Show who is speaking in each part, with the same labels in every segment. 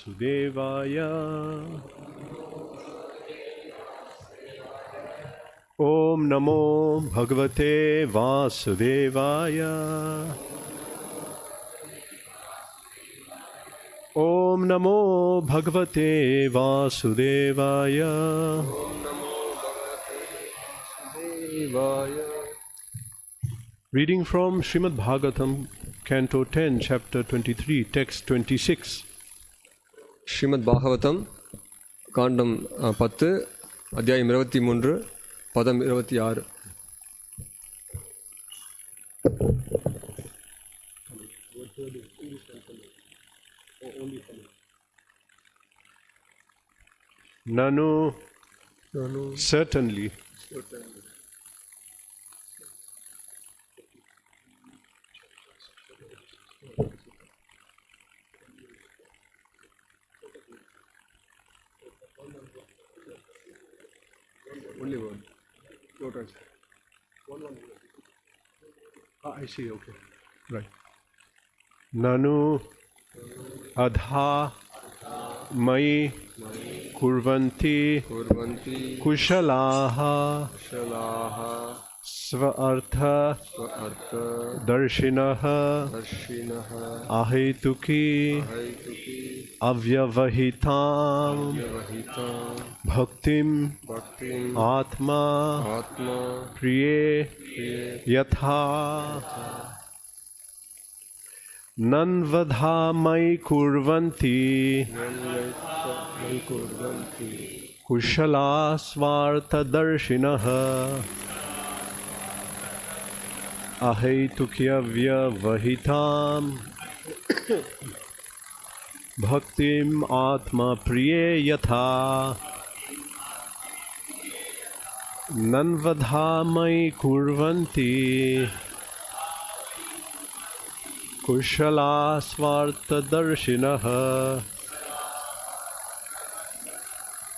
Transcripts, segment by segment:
Speaker 1: Vasudevaya. Om Namo Bhagavate Vasudevaya. Om Namo Bhagavate Vasudevaya. Reading from Srimad Bhagavatam, Canto 10, Chapter 23, Text 26.
Speaker 2: Srimad Bhagavatam, காண்டம் 10, அத்தியாயம் 23, பதம் 26.
Speaker 1: Nanu, certainly.
Speaker 2: Only one. Total. One.
Speaker 1: I see, okay. Right. Nanu adha mai kurvanti kushalaha sva-artha darshinaha ahetuki avyavahitam bhaktim atma priye yatha nanvadhamai kurvanti kushala svartha darshinaha ahetukyavya-vahitam bhaktim atma priye yatha nanvadhamai kurvanti kushala svartha darshinaha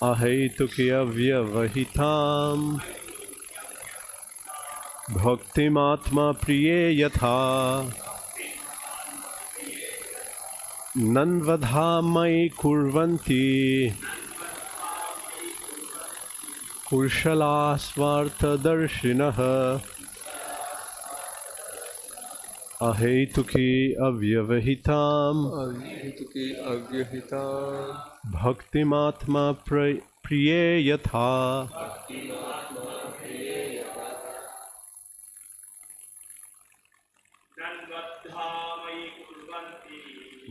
Speaker 1: ahetukyavya-vahitam bhaktim atma priye yatha nanvadhamai kurvanti kushala svartha darshinaha ahetuki avyavahitam bhaktimatma priye yatha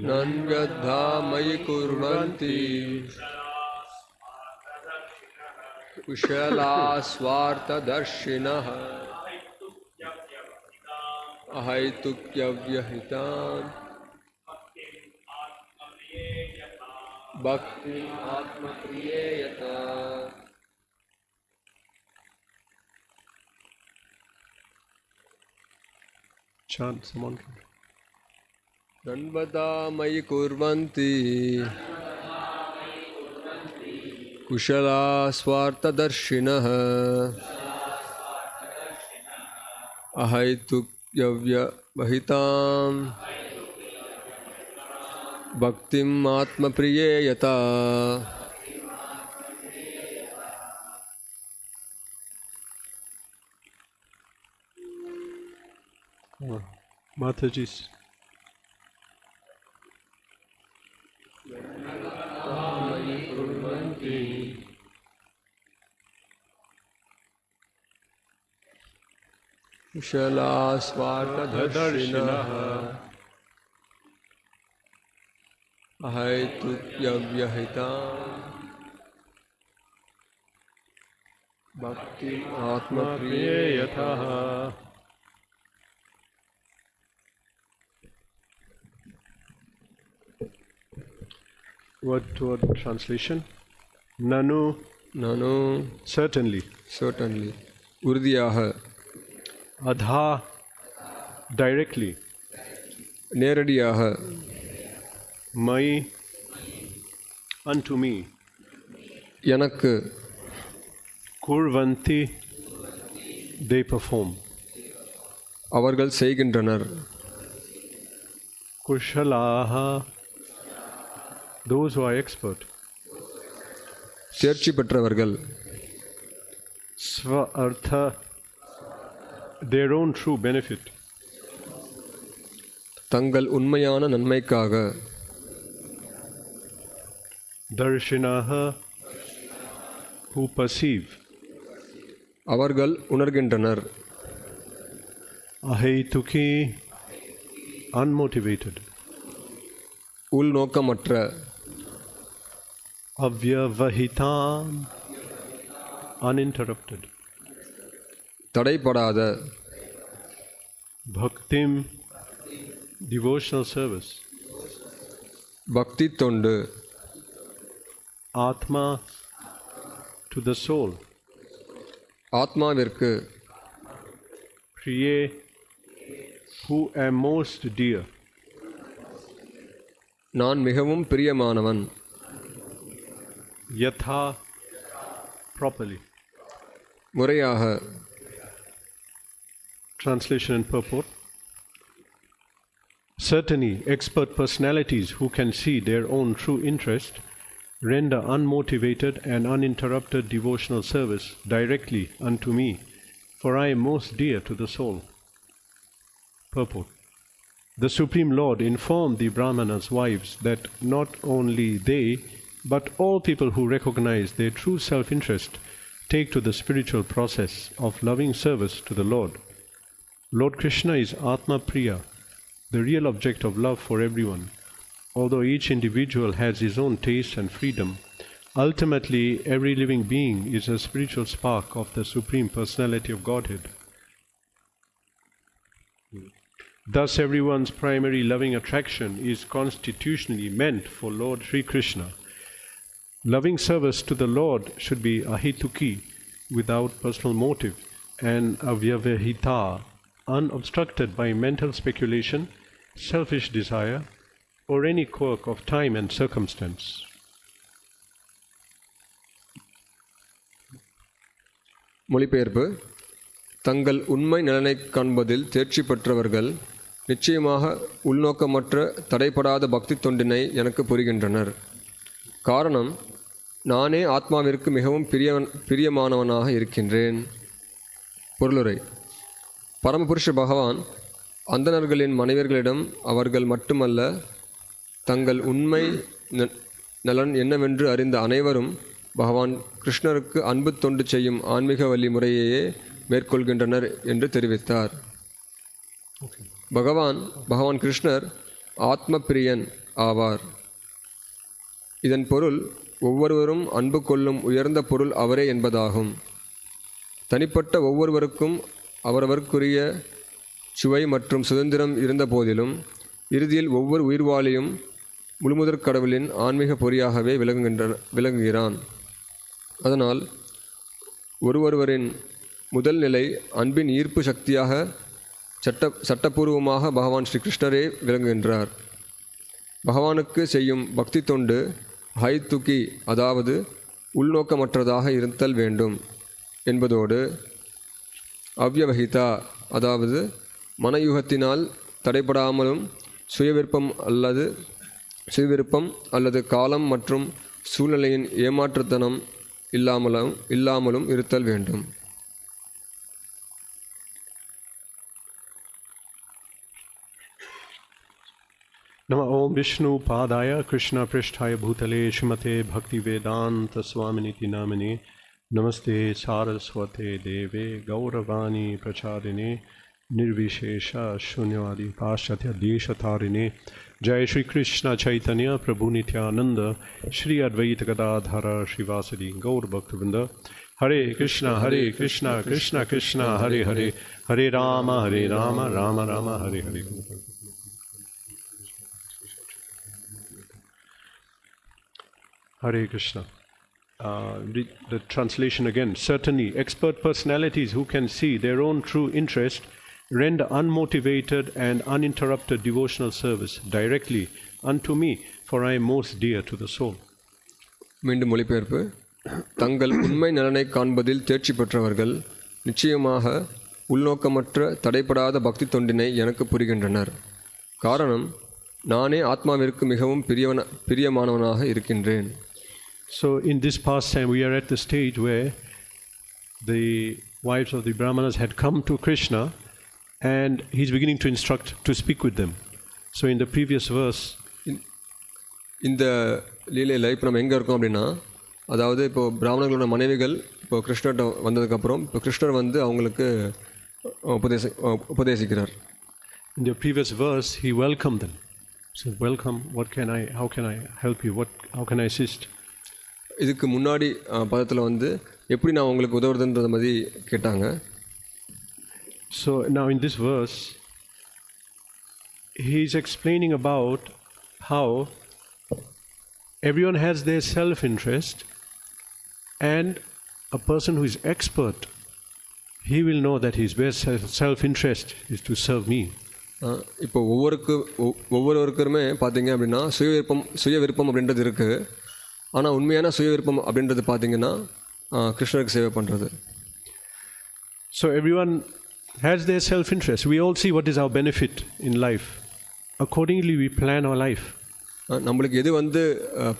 Speaker 2: nangadhamai kurvanti kushala svartha darshinaha ahetukyavyahitam bhakti atma priyayata.
Speaker 1: Chant, someone can.
Speaker 2: Nanvadhamai kurvanti kushala svartha darshinaha ahetukyavyahitam bhaktim atma priyayata.
Speaker 1: Mataji's.
Speaker 2: Kushala svartha darshinaha ahetukyavyahitam bhakti atma priyayata.
Speaker 1: Word to word translation. Nanu, certainly.
Speaker 2: உறுதியாக.
Speaker 1: Adha, directly.
Speaker 2: நேரடியாக.
Speaker 1: Mai, unto me.
Speaker 2: எனக்கு.
Speaker 1: Kurvanti, they perform.
Speaker 2: அவர்கள் செய்கின்றனர்.
Speaker 1: Kushalaha, those who are expert,
Speaker 2: தேர்ச்சி பெற்றவர்கள்,
Speaker 1: sva artha, their own true benefit,
Speaker 2: தங்கள் உண்மையான நன்மைக்காக,
Speaker 1: darshinaha, who perceive,
Speaker 2: அவர்கள் உணர்கின்றனர்,
Speaker 1: ahetuki, unmotivated,
Speaker 2: உள்நோக்கமற்ற,
Speaker 1: avyavahitam, uninterrupted,
Speaker 2: தடைபடாத,
Speaker 1: bhaktim, devotional service,
Speaker 2: பக்தி தொண்டு,
Speaker 1: atma, to the soul,
Speaker 2: ஆத்மாவிற்கு,
Speaker 1: priye, who am most dear,
Speaker 2: நான் மிகவும் பிரியமானவன்,
Speaker 1: yatha, properly.
Speaker 2: முறையாக.
Speaker 1: Translation and purport. Certainly, expert personalities who can see their own true interest render unmotivated and uninterrupted devotional service directly unto me, for I am most dear to the soul. Purport. The Supreme Lord informed the Brahmanas' wives that not only they, but all people who recognize their true self-interest take to the spiritual process of loving service to the Lord. Lord Krishna is Atma Priya, the real object of love for everyone. Although each individual has his own taste and freedom, ultimately every living being is a spiritual spark of the Supreme Personality of Godhead. Thus everyone's primary loving attraction is constitutionally meant for Lord Sri Krishna. Loving service to the Lord should be ahituki, without personal motive, and avyavahita, unobstructed by mental speculation, selfish desire, or any quirk of time and circumstance.
Speaker 2: மொழிபெயர்ப்பு. தங்கள் உண்மை நலனைக் காண்பதில் தேர்ச்சி பெற்றவர்கள் நிச்சயமாக உள்நோக்கமற்ற தடைபடாத பக்தி தொண்டினை எனக்கு புரிகின்றனர். காரணம், நானே ஆத்மாவிற்கு மிகவும் பிரியமானவனாக இருக்கின்றேன். பொருளுரை. பரமபுருஷ பகவான் அந்தணர்களின் மனைவர்களிடம் அவர்கள் மட்டுமல்ல, தங்கள் உண்மை நலன் என்னவென்று அறிந்த அனைவரும் பகவான் கிருஷ்ணருக்கு அன்பு தொண்டு செய்யும் ஆன்மீக வழி முறையையே மேற்கொள்கின்றனர் என்று தெரிவித்தார். பகவான் கிருஷ்ணர் ஆத்ம பிரியன் ஆவார். இதன் பொருள் ஒவ்வொருவரும் அன்பு கொள்ளும் உயர்ந்த பொருள் அவரே என்பதாகும். தனிப்பட்ட ஒவ்வொருவருக்கும் அவரவருக்குரிய சுவை மற்றும் சுதந்திரம் இருந்த போதிலும் இறுதியில் ஒவ்வொரு உயிர்வாளியும் முழுமுதற் கடவுளின் ஆன்மீக பொறியாகவே விளங்குகிறான். அதனால் ஒருவரின் முதல் நிலை அன்பின் ஈர்ப்பு சக்தியாக சட்டபூர்வமாக பகவான் ஸ்ரீ கிருஷ்ணரே விளங்குகின்றார். பகவானுக்கு செய்யும் பக்தி தொண்டு ஹைத்துக்கி, அதாவது உள்நோக்கமற்றதாக இருத்தல் வேண்டும் என்பதோடு அவ்யவஹிதா, அதாவது மனயுகத்தினால் தடைபடாமலும் சுயவிருப்பம் அல்லது காலம் மற்றும் சூழ்நிலையின் ஏமாற்றுத்தனம் இல்லாமலும் இருத்தல் வேண்டும்.
Speaker 1: Nama Om Vishnu Padaya Krishna Pristhaya Bhutale Shrimate Bhakti Vedanta Swaminiti Namane Namaste Saraswate Deve Gauravani Prachadine Nirvishesha Shunyadi Paschatya Deshatarine Jai Shri Krishna Chaitanya Prabhu Nityananda Shri Advaita Gadadhara Shrivasadi Gaur Bhaktivinoda Hare Krishna Krishna Krishna Hare Hare Hare Rama Rama Rama Hare Hare. Hare Krishna. Read the translation again. Certainly, expert personalities who can see their own true interest render unmotivated and uninterrupted devotional service directly unto me, for I am most dear to the soul.
Speaker 2: மீண்டும் மொழிபெயர்ப்பு. தங்கள் உண்மை நலனை காண்பதில் தேர்ச்சி பெற்றவர்கள் நிச்சயமாக உள்நோக்கமற்ற தடைபடாத பக்தி தொண்டினை எனக்கு புரிகின்றனர். காரணம், நானே ஆத்மாவிற்கு மிகவும் பிரியமானவனாக இருக்கின்றேன்.
Speaker 1: So in this pastime we are at the stage where the wives of the Brahmanas had come to Krishna and he's beginning to instruct to speak with them. So in the previous verse,
Speaker 2: இந்த லீலையில் இப்போ நம்ம எங்கே இருக்கோம் அப்படின்னா, அதாவது இப்போது பிராமணர்களோட மனைவிகள் இப்போ கிருஷ்ணர்கிட்ட வந்ததுக்கப்புறம் இப்போ கிருஷ்ணர் வந்து அவங்களுக்கு உபதேசிக்கிறார்.
Speaker 1: In the previous verse he welcomed them. So welcome, how can I help you, how can I assist?
Speaker 2: இதுக்கு முன்னாடி பதத்தில் வந்து எப்படி நான் உங்களுக்கு உதவுறதுன்றத மாதிரி கேட்டாங்க.
Speaker 1: So now in this verse he is explaining about how everyone has their self-interest, and a person who is expert, he will know that his best self-interest is to serve me.
Speaker 2: இப்போ ஒவ்வொருவருக்குமே பார்த்தீங்க அப்படின்னா சுய விருப்பம் அப்படின்றது இருக்குது. ஆனால் உண்மையான சுய விருப்பம் அப்படின்றது பார்த்தீங்கன்னா கிருஷ்ணருக்கு சேவை பண்ணுறது.
Speaker 1: So everyone has their self-interest. We all see what is our benefit in life. Accordingly we plan our life.
Speaker 2: நம்மளுக்கு எது வந்து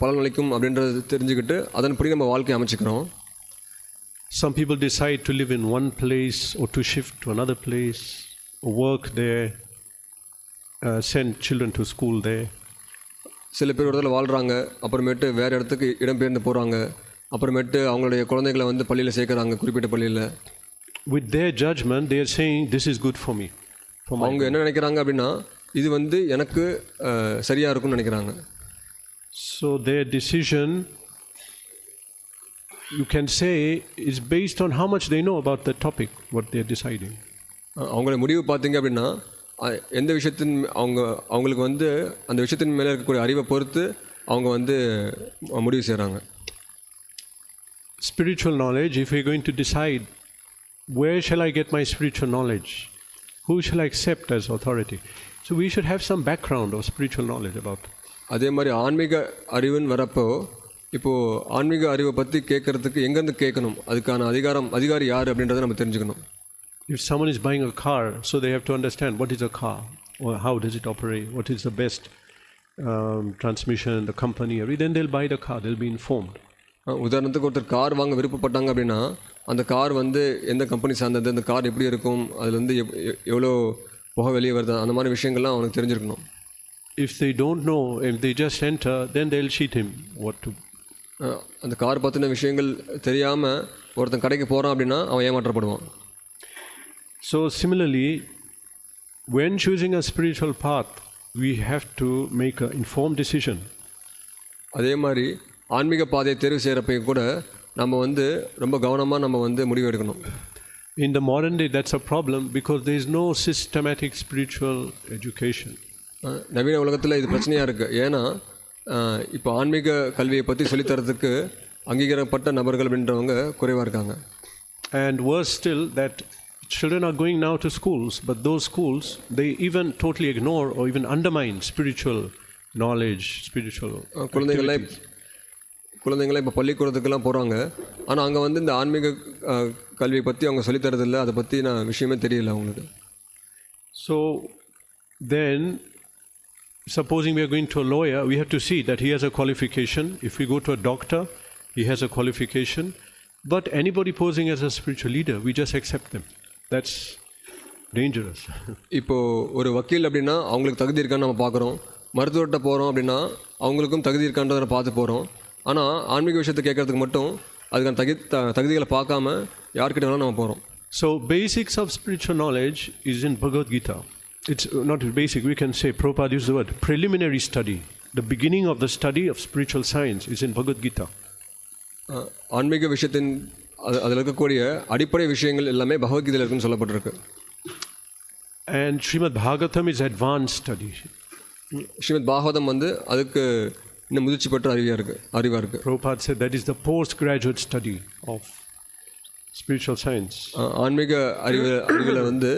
Speaker 2: பலனளிக்கும் அப்படின்றது தெரிஞ்சுக்கிட்டு அதன்படி நம்ம வாழ்க்கையை அமைச்சிக்கிறோம்.
Speaker 1: Some people decide to live in one place or to shift to another place, or work there, send children to school there.
Speaker 2: சில பேர் ஒரு இடத்துல வாழ்கிறாங்க, அப்புறமேட்டு வேறு இடத்துக்கு இடம்பெயர்ந்து போகிறாங்க, அப்புறமேட்டு அவங்களுடைய குழந்தைகளை வந்து பள்ளியில் சேர்க்குறாங்க, குறிப்பிட்ட பள்ளியில்.
Speaker 1: With their judgment they are saying this is good for me.
Speaker 2: அவங்க என்ன நினைக்கிறாங்க அப்படின்னா இது வந்து எனக்கு சரியாக இருக்கும்னு நினைக்கிறாங்க.
Speaker 1: So their decision, you can say, is based on how much they know about the topic, what they are deciding.
Speaker 2: அவங்களோட முடிவு பார்த்தீங்க அப்படின்னா எந்த விஷயத்தின் அவங்களுக்கு வந்து அந்த விஷயத்தின் மேலே இருக்கக்கூடிய அறிவை பொறுத்து அவங்க வந்து முடிவு செய்கிறாங்க.
Speaker 1: Spiritual knowledge, if we are going to decide where shall I get my spiritual knowledge, who shall I accept as authority, so we should have some background of spiritual knowledge about.
Speaker 2: அதே மாதிரி ஆன்மீக அறிவுன்னு வரப்போ இப்போது ஆன்மீக அறிவை பற்றி கேட்குறதுக்கு எங்கேருந்து கேட்கணும், அதுக்கான அதிகாரி யார் அப்படின்றத நம்ம தெரிஞ்சுக்கணும்.
Speaker 1: If someone is buying a car, so they have to understand what is a car, or how does it operate, what is the best transmission, the company, then they'll buy the car, they'll be informed.
Speaker 2: உதாரணத்துக்கு ஒருத்தர் car வாங்க விருப்பப்பட்டாங்க அப்படின்னா அந்த car வந்து எந்த company சார்ந்தது, அந்த car எப்படி இருக்கும், அதில் வந்து எவ்வளோ புகை வெளியே வருது, அந்த மாதிரி விஷயங்கள்லாம் அவனுக்கு தெரிஞ்சிருக்கணும்.
Speaker 1: If they don't know, if they just enter, then they'll cheat him what to.
Speaker 2: அந்த கார் பற்றின விஷயங்கள் தெரியாமல் ஒருத்தன் கடைக்கு போகிறான் அப்படின்னா அவன் ஏமாற்றப்படுவான்.
Speaker 1: So similarly, when choosing a spiritual path, we have to make an informed decision.
Speaker 2: அதே மாதிரி ஆன்மீக பாதையை தேர்வு செய்கிறப்பையும் கூட நம்ம வந்து ரொம்ப கவனமாக நம்ம வந்து முடிவு எடுக்கணும்.
Speaker 1: In the modern day that's a problem because there is no systematic spiritual education.
Speaker 2: நவீன உலகத்தில் இது பிரச்சனையாக இருக்குது. ஏன்னா இப்போ ஆன்மீக கல்வியை பற்றி சொல்லித்தரதுக்கு அங்கீகரிக்கப்பட்ட நபர்கள் அப்படின்றவங்க குறைவாக இருக்காங்க.
Speaker 1: And worse still, that children are going now to schools, but those schools they even totally ignore or even undermine spiritual knowledge, spiritual
Speaker 2: குழந்தைங்களை இப்போ பள்ளிக்கூடத்துக்கெல்லாம் போகிறாங்க. ஆனால் அங்கே வந்து இந்த ஆன்மீக கல்வியை பற்றி அவங்க சொல்லித்தரதில்லை, அதை பற்றி நான் விஷயமே தெரியல அவங்களுக்கு.
Speaker 1: So then supposing we are going to a lawyer, we have to see that he has a qualification. If we go to a doctor, he has a qualification. But anybody posing as a spiritual leader, we just accept them. That's dangerous.
Speaker 2: இப்போது ஒரு வக்கீல் அப்படின்னா அவங்களுக்கு தகுதி இருக்கான்னு நம்ம பார்க்குறோம். மருத்துவர்கிட்ட போகிறோம் அப்படின்னா அவங்களுக்கும் தகுதி இருக்கான்றதை பார்த்து போகிறோம். ஆனால் ஆன்மீக விஷயத்தை கேட்கறதுக்கு மட்டும் அதுக்கான தகுதிகளை பார்க்காம யார்கிட்ட வேணாலும் நம்ம போகிறோம்.
Speaker 1: So basics of spiritual knowledge is in Bhagavad Gita. It's not basic, we can say, Prabhupada used the word preliminary study. The beginning of the study of spiritual science is in Bhagavad Gita.
Speaker 2: ஆன்மீக விஷயத்தின் அதில் இருக்கக்கூடிய அடிப்படை விஷயங்கள் எல்லாமே பகவத்கீதையில் இருக்குன்னு சொல்லப்பட்டிருக்கு.
Speaker 1: And Srimad Bhagavatam is advanced study.
Speaker 2: Srimad Bhagavatam வந்து அதுக்கு இன்னும் முதிர்ச்சி பெற்ற அறிவாக இருக்குது.
Speaker 1: Prabhupada said that is the postgraduate study of spiritual science.
Speaker 2: ஆன்மீக அறிவில் வந்து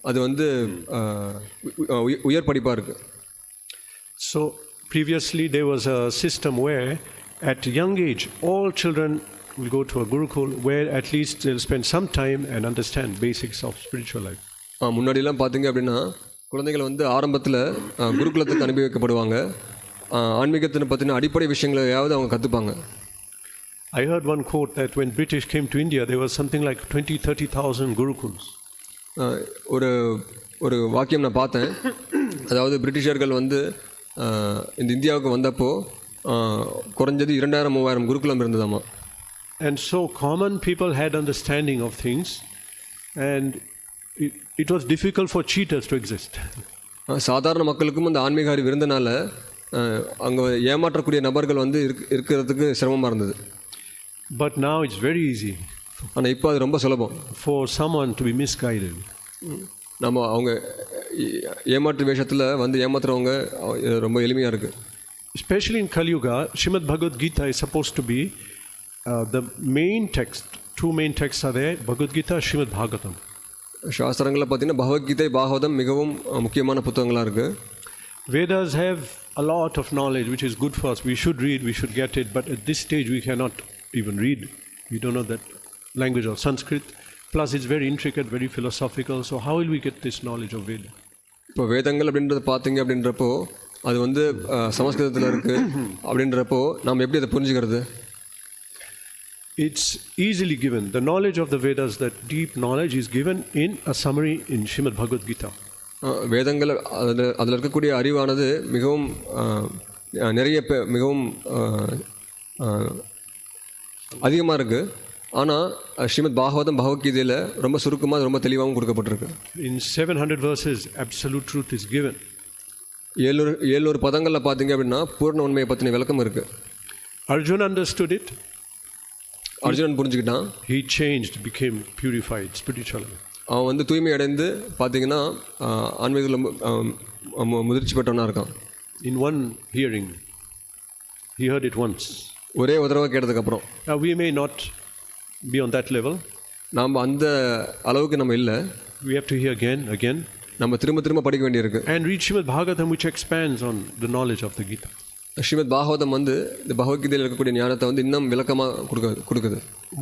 Speaker 2: அது வந்து உயர் படிப்பாக இருக்குது.
Speaker 1: So previously there was a system where at a young age all children will go to a gurukul where at least they'll spend some time and understand basics of spiritual life.
Speaker 2: முன்னாடிலாம் பார்த்தீங்க அப்படின்னா குழந்தைகள் வந்து ஆரம்பத்தில் குருகுலத்துக்கு அனுப்பி வைக்கப்படுவாங்க. ஆன்மீகத்தினை பற்றின அடிப்படை விஷயங்களையாவது அவங்க கற்றுப்பாங்க.
Speaker 1: I heard one quote that when British came to India, there was something like 20,000-30,000 gurukuls.
Speaker 2: ஒரு ஒரு வாக்கியம் நான் பார்த்தேன். அதாவது பிரிட்டிஷர்கள் வந்து இந்த இந்தியாவுக்கு வந்தப்போ குறைஞ்சது 2000-3000 குருகுலம் இருந்ததாமா.
Speaker 1: And so common people had understanding of things, and it was difficult for cheaters to exist.
Speaker 2: சாதாரண மக்களுக்கும் அந்த ஆன்மீக அறிவு இருந்தனால அங்கே ஏமாற்றக்கூடிய நபர்கள் வந்து இருக்கிறதுக்கு சிரமமாக இருந்தது.
Speaker 1: But now it's very easy.
Speaker 2: ஆனால் இப்போ அது ரொம்ப சுலபம்.
Speaker 1: For someone to be misguided.
Speaker 2: நம்ம அவங்க ஏமாற்று வேஷத்தில் வந்து ஏமாத்துறவங்க ரொம்ப எளிமையாக இருக்குது.
Speaker 1: Especially in Kali Yuga, Srimad Bhagavatam Gita is supposed to be the main text. Two main texts are there, Bhagavad Gita, Srimad Bhagavatam.
Speaker 2: சாஸ்திரங்களில் பார்த்தீங்கன்னா பகவத்கீதை பாகவதம் மிகவும் முக்கியமான புத்தகங்களாக இருக்குது.
Speaker 1: Vedas have a lot of knowledge which is good for us. We should read, we should get it, but at this stage we cannot even read. We don't know that language of Sanskrit. Plus it's very intricate, very philosophical. So how will we get this knowledge of Veda?
Speaker 2: இப்போ வேதங்கள் அப்படின்றது பார்த்தீங்க அப்படின்றப்போ அது வந்து சமஸ்கிருதத்தில் இருக்குது. அப்படின்றப்போ நாம் எப்படி அதை புரிஞ்சுக்கிறது?
Speaker 1: It's easily given. The knowledge of the Vedas, that deep knowledge, is given in a summary in Srimad Bhagavatam Gita.
Speaker 2: வேதங்கள் அதில் இருக்கக்கூடிய அறிவானது மிகவும் நிறைய மிகவும் அதிகமாக இருக்குது. ஆனால் ஸ்ரீமத் பாகவதம் பகவத்கீதையில் ரொம்ப சுருக்கமாக ரொம்ப தெளிவாகவும் கொடுக்கப்பட்டிருக்கு.
Speaker 1: In 700 verses, absolute truth is given.
Speaker 2: 700 பதங்களில் பார்த்தீங்க அப்படின்னா பூர்ண உண்மையை பற்றின விளக்கம் இருக்குது.
Speaker 1: Arjuna understood it.
Speaker 2: Arjunan புரிஞ்சுக்கிட்டான்.
Speaker 1: He changed, became purified spiritually.
Speaker 2: அவன் வந்து தூய்மை அடைந்து பார்த்தீங்கன்னா ஆன்மீகத்தில் முதிர்ச்சி பெற்றவனாக இருக்கான்.
Speaker 1: In one hearing, he heard it once.
Speaker 2: ஒரே ஒரு தடவை கேட்டதுக்கப்புறம்.
Speaker 1: Now we may not be on that level.
Speaker 2: நாம் அந்த அளவுக்கு நம்ம இல்லை.
Speaker 1: We have to hear again.
Speaker 2: நம்ம திரும்ப படிக்க வேண்டியிருக்கு.
Speaker 1: And read Srimad Bhagavatam, which expands on the knowledge of the Gita.
Speaker 2: Srimad Bhagavatam வந்து இந்த பகவத்கீதையில் இருக்கக்கூடிய ஞானத்தை வந்து இன்னும் விளக்கமாக கொடுக்குது.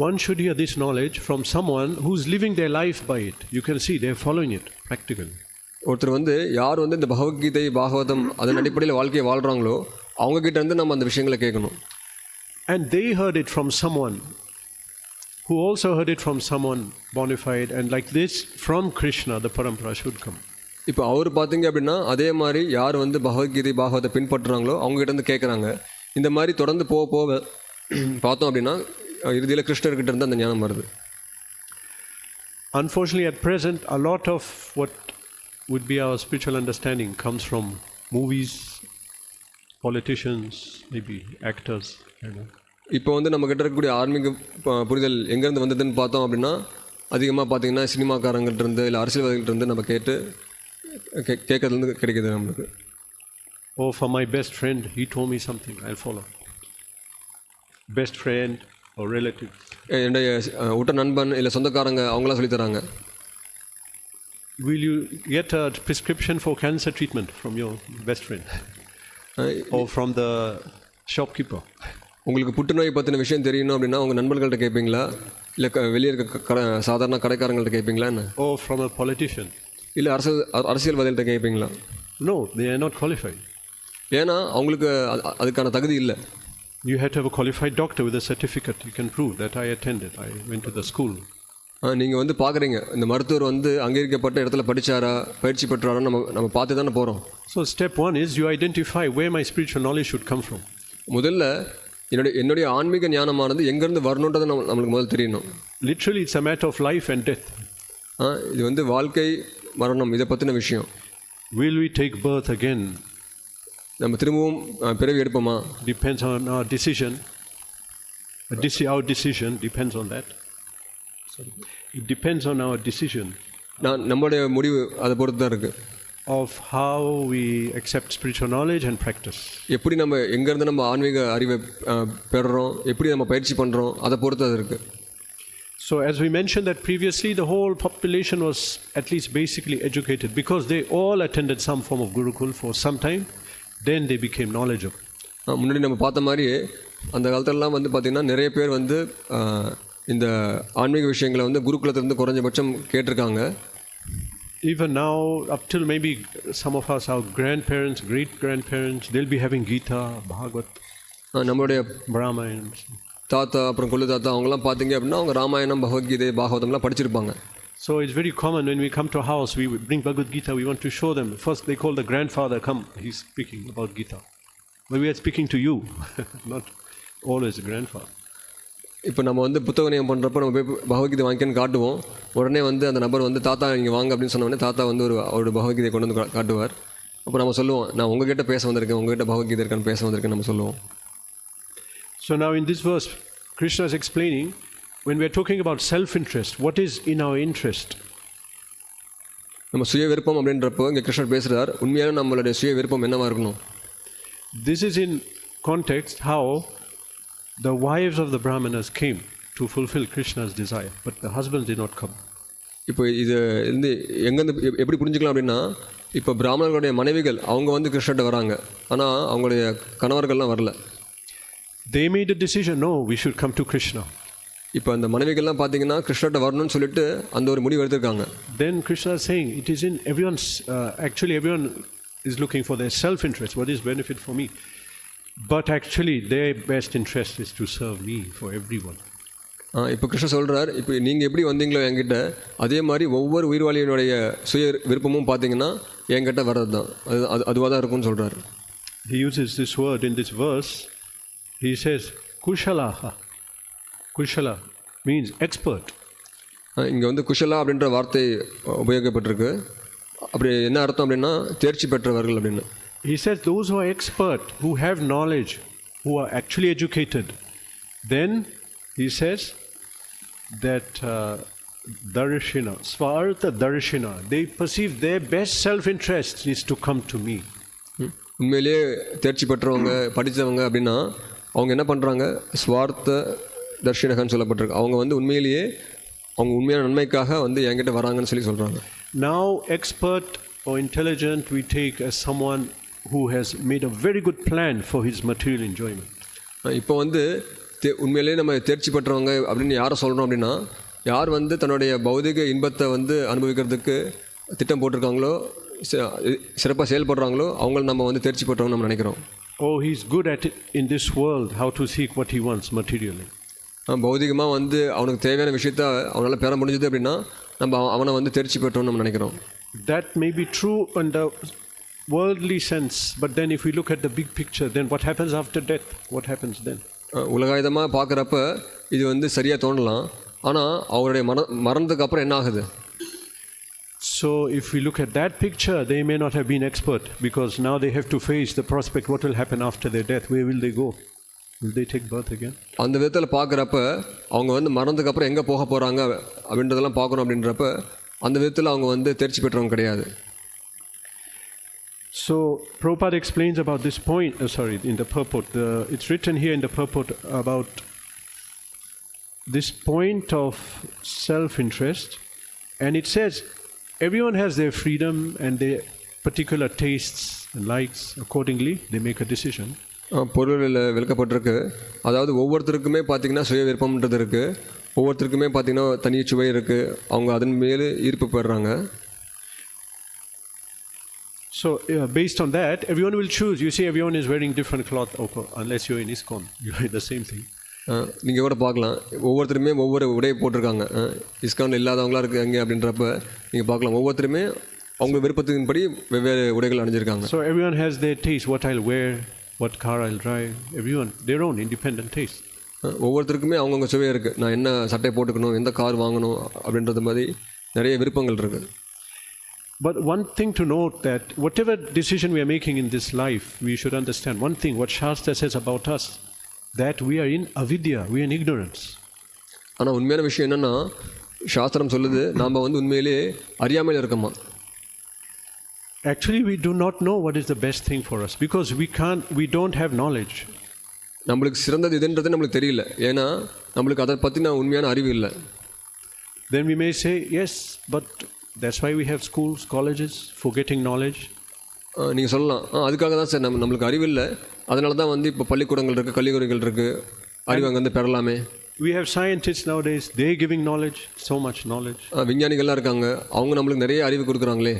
Speaker 1: One should hear this knowledge from someone who's living their life by it. You can see they're following it practically.
Speaker 2: ஒருத்தர் வந்து யார் வந்து இந்த பகவத்கீதை பாகவதம் அதன் அடிப்படையில் வாழ்க்கையை வாழ்கிறாங்களோ அவங்கக்கிட்ட இருந்து நம்ம அந்த விஷயங்களை கேட்கணும்.
Speaker 1: And they heard it from someone who also heard it from someone bona fide, and like this from Krishna the parampara should come.
Speaker 2: இப்போ அவர் பார்த்தீங்க அப்படின்னா அதே மாதிரி யார் வந்து பகவத்கீதை பாகவத்தை பின்பற்றுறாங்களோ அவங்ககிட்ட இருந்து கேட்குறாங்க. இந்த மாதிரி தொடர்ந்து போக பார்த்தோம் அப்படின்னா இறுதியில் கிருஷ்ணர்கிட்ட இருந்து அந்த ஞானம் வருது.
Speaker 1: Unfortunately, at present, a lot of what would be our spiritual understanding comes from movies, politicians, maybe actors.
Speaker 2: இப்போ வந்து நம்ம கிட்ட இருக்கக்கூடிய ஆன்மீக புரிதல் எங்கேருந்து வந்ததுன்னு பார்த்தோம் அப்படின்னா அதிகமாக பார்த்தீங்கன்னா சினிமாக்காரங்கள்ட்ட இருந்து இல்லை அரசியல்வாதிகள்ட்ட இருந்து நம்ம கேட்கறதுலேருந்து கிடைக்கிது நம்மளுக்கு.
Speaker 1: Oh, for my best friend, he told me something, I'll follow. Best friend or relative.
Speaker 2: என்னுடைய உட்ட நண்பன் இல்லை சொந்தக்காரங்க அவங்களாம் சொல்லித்தராங்க.
Speaker 1: Will you get a prescription for cancer treatment from your best friend or from the shopkeeper?
Speaker 2: உங்களுக்கு புற்றுநோய் பற்றின விஷயம் தெரியணும் அப்படின்னா உங்கள் நண்பர்கள்ட்ட கேட்பீங்களா இல்லை வெளியே இருக்க சாதாரண கடைக்காரங்கள்ட்ட கேட்பீங்களா என்ன?
Speaker 1: Or from a politician?
Speaker 2: இல்லை அரசியல்வாதிகள்ட்ட கேட்பீங்களா?
Speaker 1: No, they are not qualified.
Speaker 2: ஏன்னா அவங்களுக்கு அதுக்கான தகுதி இல்லை.
Speaker 1: You have to have a qualified doctor with a certificate. You can prove that I attended, I went to the school.
Speaker 2: நீங்கள் வந்து பார்க்குறீங்க இந்த மருத்துவர் வந்து அங்கீகரிக்கப்பட்ட இடத்துல படித்தாரா பயிற்சி பெற்றாரா நம்ம பார்த்து தானே போகிறோம்.
Speaker 1: So step one is you identify where my spiritual knowledge should come from.
Speaker 2: முதல்ல என்னுடைய ஆன்மீக ஞானமானது எங்கேருந்து வரணுன்றது நம்மளுக்கு முதல்ல தெரியணும்.
Speaker 1: Literally it's a matter of life and death.
Speaker 2: இது வந்து வாழ்க்கை மரணம் இதை பற்றின விஷயம்.
Speaker 1: Will we take birth again?
Speaker 2: நம்ம திரும்பவும் பிறவி எடுப்போமா?
Speaker 1: Depends on our decision. Our decision depends on that. It depends on our decision.
Speaker 2: நம்மளுடைய முடிவு அதை பொறுத்து தான் இருக்குது.
Speaker 1: Of how we accept spiritual knowledge and practice.
Speaker 2: எப்படி நம்ம எங்கேருந்து நம்ம ஆன்மீக அறிவை பெறுறோம் எப்படி நம்ம பயிற்சி பண்ணுறோம் அதை பொறுத்து அது இருக்குது.
Speaker 1: So as we mentioned that previously, the whole population was at least basically educated because they all attended some form of Gurukul for some time, then they became knowledgeable.
Speaker 2: முன்னாடி நம்ம பார்த்த மாதிரி அந்த காலத்திலலாம் வந்து பார்த்திங்கன்னா நிறைய பேர் வந்து இந்த ஆன்மீக விஷயங்களை வந்து குருகுலத்திலிருந்து குறைஞ்சபட்சம் கேட்டிருக்காங்க.
Speaker 1: Even now, up till maybe some of us, our grandparents, great-grandparents, they'll be having Gita, Bhagavat,
Speaker 2: நம்மளுடைய
Speaker 1: Ramayana.
Speaker 2: தாத்தா அப்புறம் கொள்ளு தாத்தா அவங்களாம் பார்த்தீங்க அப்படின்னா அவங்க ராமாயணம் பகவத்கீதை பாகவதம்லாம் படிச்சிருப்பாங்க.
Speaker 1: So it's very common when we come to a house, we bring Bhagavad Gita, we want to show them. First they call the grandfather, come, he's speaking about Gita. But we are speaking to you, not always the grandfather.
Speaker 2: இப்போ நம்ம வந்து புத்தக நியம் பண்ணுறப்ப நம்ம போய் பகவத்கீதை வாங்கிக்கன்னு காட்டுவோம். உடனே வந்து அந்த நபர் வந்து தாத்தா இங்கே வாங்க அப்படின்னு சொன்ன உடனே தாத்தா வந்து அவரோட பகவத்கீதை கொண்டு வந்து காட்டுவார். அப்போ நம்ம சொல்லுவோம், நான் உங்ககிட்ட பேச வந்திருக்கேன், உங்ககிட்ட பகவத்கீதை இருக்கான்னு பேச வந்திருக்கேன் நம்ம சொல்லுவோம்.
Speaker 1: So now in this verse, Krishna is explaining, when we are talking about self-interest, what is in our interest?
Speaker 2: நம்ம சுய விருப்பம் அப்படின்றப்போ இங்கே கிருஷ்ணர் பேசுகிறார், உண்மையான நம்மளுடைய சுய விருப்பம் என்னவா இருக்கணும்.
Speaker 1: This is in context how the wives of the Brahmanas came to fulfill Krishna's desire, but the husbands did not come.
Speaker 2: இப்போ இது வந்து எங்கேருந்து எப்படி புரிஞ்சுக்கலாம் அப்படின்னா, இப்போ பிராமணர்களுடைய மனைவிகள் அவங்க வந்து கிருஷ்ணர்கிட்ட வராங்க, ஆனால் அவங்களுடைய கணவர்கள்லாம் வரல.
Speaker 1: They made a decision, no, we should come to Krishna.
Speaker 2: இப்போ அந்த மனைவிகள்லாம் பார்த்தீங்கன்னா கிருஷ்ணர்கிட்ட வரணும்னு சொல்லிட்டு அந்த ஒரு முடிவு எடுத்திருக்காங்க.
Speaker 1: Then Krishna is saying, it is in everyone's, actually everyone is looking for their self-interest, what is benefit for me. But actually their best interest is to serve me for everyone.
Speaker 2: இப்போ கிருஷ்ணர் சொல்கிறார், இப்போ நீங்கள் எப்படி வந்தீங்களோ என்கிட்ட, அதே மாதிரி ஒவ்வொரு உயிர்வாளியினுடைய சுய விருப்பமும் பார்த்தீங்கன்னா என்கிட்ட வர்றது தான், அதுவாக தான் இருக்கும்னு சொல்கிறார்.
Speaker 1: He uses this word in this verse. He says, Kushalaha. Kushala means expert.
Speaker 2: இங்கே வந்து குஷலா அப்படின்ற வார்த்தை உபயோகப்பட்டிருக்கு. அப்படி என்ன அர்த்தம் அப்படின்னா தேர்ச்சி பெற்றவர்கள் அப்படின்னு.
Speaker 1: He says those who are expert, who have knowledge, who are actually educated. Then he says that darshina, svartha darshina, they perceive their best self-interest is to come to me.
Speaker 2: உண்மையிலேயே தேர்ச்சி பெற்றவங்க படித்தவங்க அப்படின்னா அவங்க என்ன பண்ணுறாங்க, ஸ்வார்த்த தர்ஷினகன்னு சொல்லப்பட்டிருக்கு. அவங்க வந்து உண்மையிலேயே அவங்க உண்மையான நன்மைக்காக வந்து என்கிட்ட வராங்கன்னு சொல்லி சொல்கிறாங்க.
Speaker 1: Now expert or intelligent we take as someone who has made a very good plan for his material enjoyment.
Speaker 2: இப்போ வந்து உண்மையிலேயே நம்ம தேர்ச்சி பெற்றவங்க அப்படின்னு யாரை சொல்கிறோம் அப்படின்னா, யார் வந்து தன்னுடைய பௌதிக இன்பத்தை வந்து அனுபவிக்கிறதுக்கு திட்டம் போட்டிருக்காங்களோ, சிறப்பாக செயல்படுறாங்களோ அவங்கள நம்ம வந்து தேர்ச்சி பெற்றவங்க நம்ம நினைக்கிறோம்.
Speaker 1: Oh, he's good at it in this world, how to seek what he wants materially.
Speaker 2: பௌதிகமாக வந்து அவனுக்கு தேவையான விஷயத்த அவனால் பெற முடிஞ்சது அப்படின்னா நம்ம அவனை வந்து தேர்ச்சி பெற்றோம்னு நம்ம நினைக்கிறோம்.
Speaker 1: That may be true in the worldly sense, but then if we look at the big picture, then what happens after death? What happens then?
Speaker 2: உலகாயுதமாக பார்க்குறப்ப இது வந்து சரியாக தோணலாம், ஆனால் அவருடைய மரணத்துக்கு அப்புறம் என்ன ஆகுது?
Speaker 1: So if we look at that picture, they may not have been expert, because now they have to face the prospect, what will happen after their death? Where will they go? Will they take birth again?
Speaker 2: அந்த விதத்தில் பார்க்குறப்ப அவங்க வந்து மரணத்துக்கு அப்புறம் எங்கே போக போகிறாங்க அப்படின்றதெல்லாம் பார்க்கணும். அப்படின்றப்ப அந்த விதத்தில் அவங்க வந்து தேர்ச்சி பெற்றவங்க கிடையாது.
Speaker 1: So Prabhupada explains about this point, in the purport. It's written here in the purport about this point of self-interest, and it says everyone has their freedom and their particular tastes and likes. Accordingly, they make a decision.
Speaker 2: பொருளில் விளக்கப்பட்டிருக்கு. அதாவது ஒவ்வொருத்தருக்குமே பார்த்திங்கன்னா சுய விருப்பம்ன்றது இருக்குது, ஒவ்வொருத்தருக்குமே பார்த்திங்கன்னா தனி சுவை இருக்குது, அவங்க அதன் மேலே ஈர்ப்பு பெறுறாங்க.
Speaker 1: So based on that, everyone will choose. You see, everyone is wearing different cloth, unless you're in ISKCON, you wear the same thing.
Speaker 2: நீங்கள் கூட பார்க்கலாம், ஒவ்வொருத்தருமே ஒவ்வொரு உடையை போட்டிருக்காங்க. இஸ்கானில் இல்லாதவங்களாம் இருக்காங்க அப்படின்றப்ப நீங்கள் பார்க்கலாம், ஒவ்வொருத்தருமே அவங்க விருப்பத்தின்படி வெவ்வேறு உடைகள் அணிஞ்சிருக்காங்க.
Speaker 1: So everyone has their taste, what I'll wear, what car I'll drive, everyone their own independent taste.
Speaker 2: ஒவ்வொருத்தருக்குமே அவங்கவுங்க சுவை இருக்குது. நான் என்ன சட்டை போட்டுக்கணும், எந்த கார் வாங்கணும் அப்படின்றது மாதிரி நிறைய விருப்பங்கள் இருக்குது.
Speaker 1: But one thing to note, that whatever decision we are making in this life, we should understand one thing, what Shastra says about us, that we are in avidya, we are in ignorance.
Speaker 2: ஆனால் உண்மையான விஷயம் என்னென்னா, சாஸ்திரம் சொல்லுது நாம் வந்து உண்மையிலேயே அறியாமையில் இருக்கோமா.
Speaker 1: Actually we do not know what is the best thing for us, because we don't have knowledge.
Speaker 2: நம்மளுக்கு சிறந்தது இதுன்றது நம்மளுக்கு தெரியல, ஏன்னா நம்மளுக்கு அதை பற்றின உண்மையான அறிவு இல்லை.
Speaker 1: Then we may say, yes, but that's why we have schools, colleges, for getting knowledge.
Speaker 2: நீங்கள் சொல்லலாம், அதுக்காக தான் சார் நம்மளுக்கு அறிவு இல்லை, அதனால தான் வந்து இப்போ பள்ளிக்கூடங்கள் இருக்குது, கல்லூரிகள் இருக்குது, அறிவு அங்கே வந்து பெறலாமே.
Speaker 1: We have scientists nowadays, they're giving knowledge, so much knowledge.
Speaker 2: விஞ்ஞானிகள்லாம் இருக்காங்க, அவங்க நம்மளுக்கு நிறைய அறிவு கொடுக்குறாங்களே.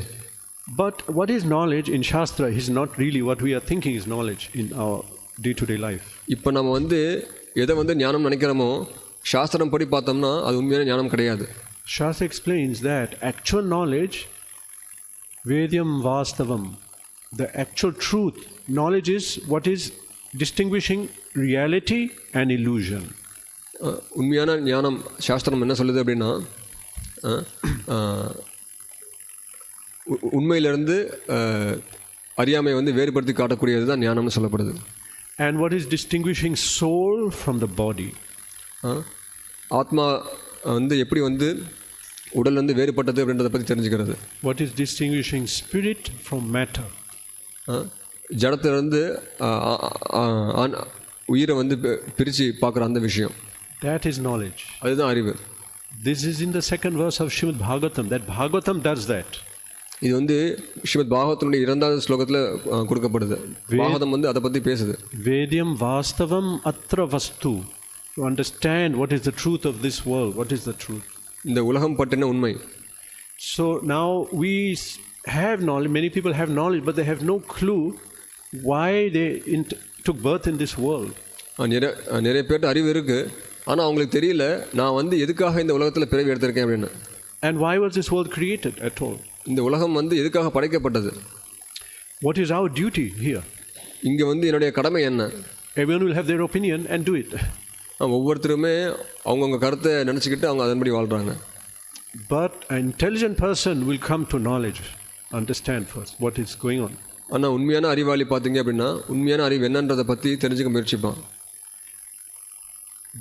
Speaker 1: But what is knowledge in Shastra is not really what we are thinking is knowledge in our day-to-day life.
Speaker 2: இப்போ நம்ம வந்து எதை வந்து ஞானம் நினைக்கிறோமோ சாஸ்திரம் படி பார்த்தோம்னா அது உண்மையான ஞானம் கிடையாது.
Speaker 1: Shastra explains that actual knowledge, Vedyam Vastavam, the actual truth, knowledge is what is distinguishing reality and illusion.
Speaker 2: உண்மையான ஞானம் சாஸ்திரம் என்ன சொல்லுது அப்படின்னா உண்மையிலிருந்து அறியாமை வந்து வேறுபடுத்தி காட்டக்கூடியது தான் ஞானம்னு சொல்லப்படுது.
Speaker 1: And what is distinguishing soul from the body?
Speaker 2: ஆத்மா வந்து எப்படி வந்து உடல் வந்து வேறுபட்டது அப்படின்றத பற்றி தெரிஞ்சுக்கிறது.
Speaker 1: What is distinguishing spirit from matter?
Speaker 2: ஜடத்திலிருந்து உயிரை வந்து பிரித்து பார்க்குற அந்த விஷயம்.
Speaker 1: That is knowledge.
Speaker 2: அதுதான் அறிவு.
Speaker 1: This is in the second verse of Srimad Bhagavatam. That Bhagavatam does that.
Speaker 2: இது வந்து ஸ்ரீமத் பாகவதனுடைய 2வது ஸ்லோகத்தில் கொடுக்கப்படுது. பாகவதம் வந்து அதை பற்றி பேசுது.
Speaker 1: Vedyam Vastavam Atra Vastu. To understand what is the truth of this world, what is the truth?
Speaker 2: இந்த உலகம் பற்றின உண்மை.
Speaker 1: So now we have knowledge, many people have knowledge, but they have no clue why they took birth in this world.
Speaker 2: நிறைய பேர்ட்ட அறிவு இருக்குது, ஆனால் அவங்களுக்கு தெரியல நான் வந்து எதுக்காக இந்த உலகத்தில் பிறவி எடுத்திருக்கேன் அப்படின்னு.
Speaker 1: And why was this world created at all?
Speaker 2: இந்த உலகம் வந்து எதுக்காக படைக்கப்பட்டது?
Speaker 1: What is our duty here?
Speaker 2: இங்கே வந்து என்னுடைய கடமை என்ன?
Speaker 1: Everyone will have their opinion and do it.
Speaker 2: ஒவ்வொருத்தருமே அவங்கவுங்க கருத்தை நினச்சிக்கிட்டு அவங்க அதன்படி வாழ்கிறாங்க.
Speaker 1: But an intelligent person will come to knowledge, understand first what is going on.
Speaker 2: ஆனால் உண்மையான அறிவாளி பார்த்தீங்க அப்படின்னா உண்மையான அறிவு என்னன்றதை பற்றி தெரிஞ்சுக்க முயற்சிப்பான்.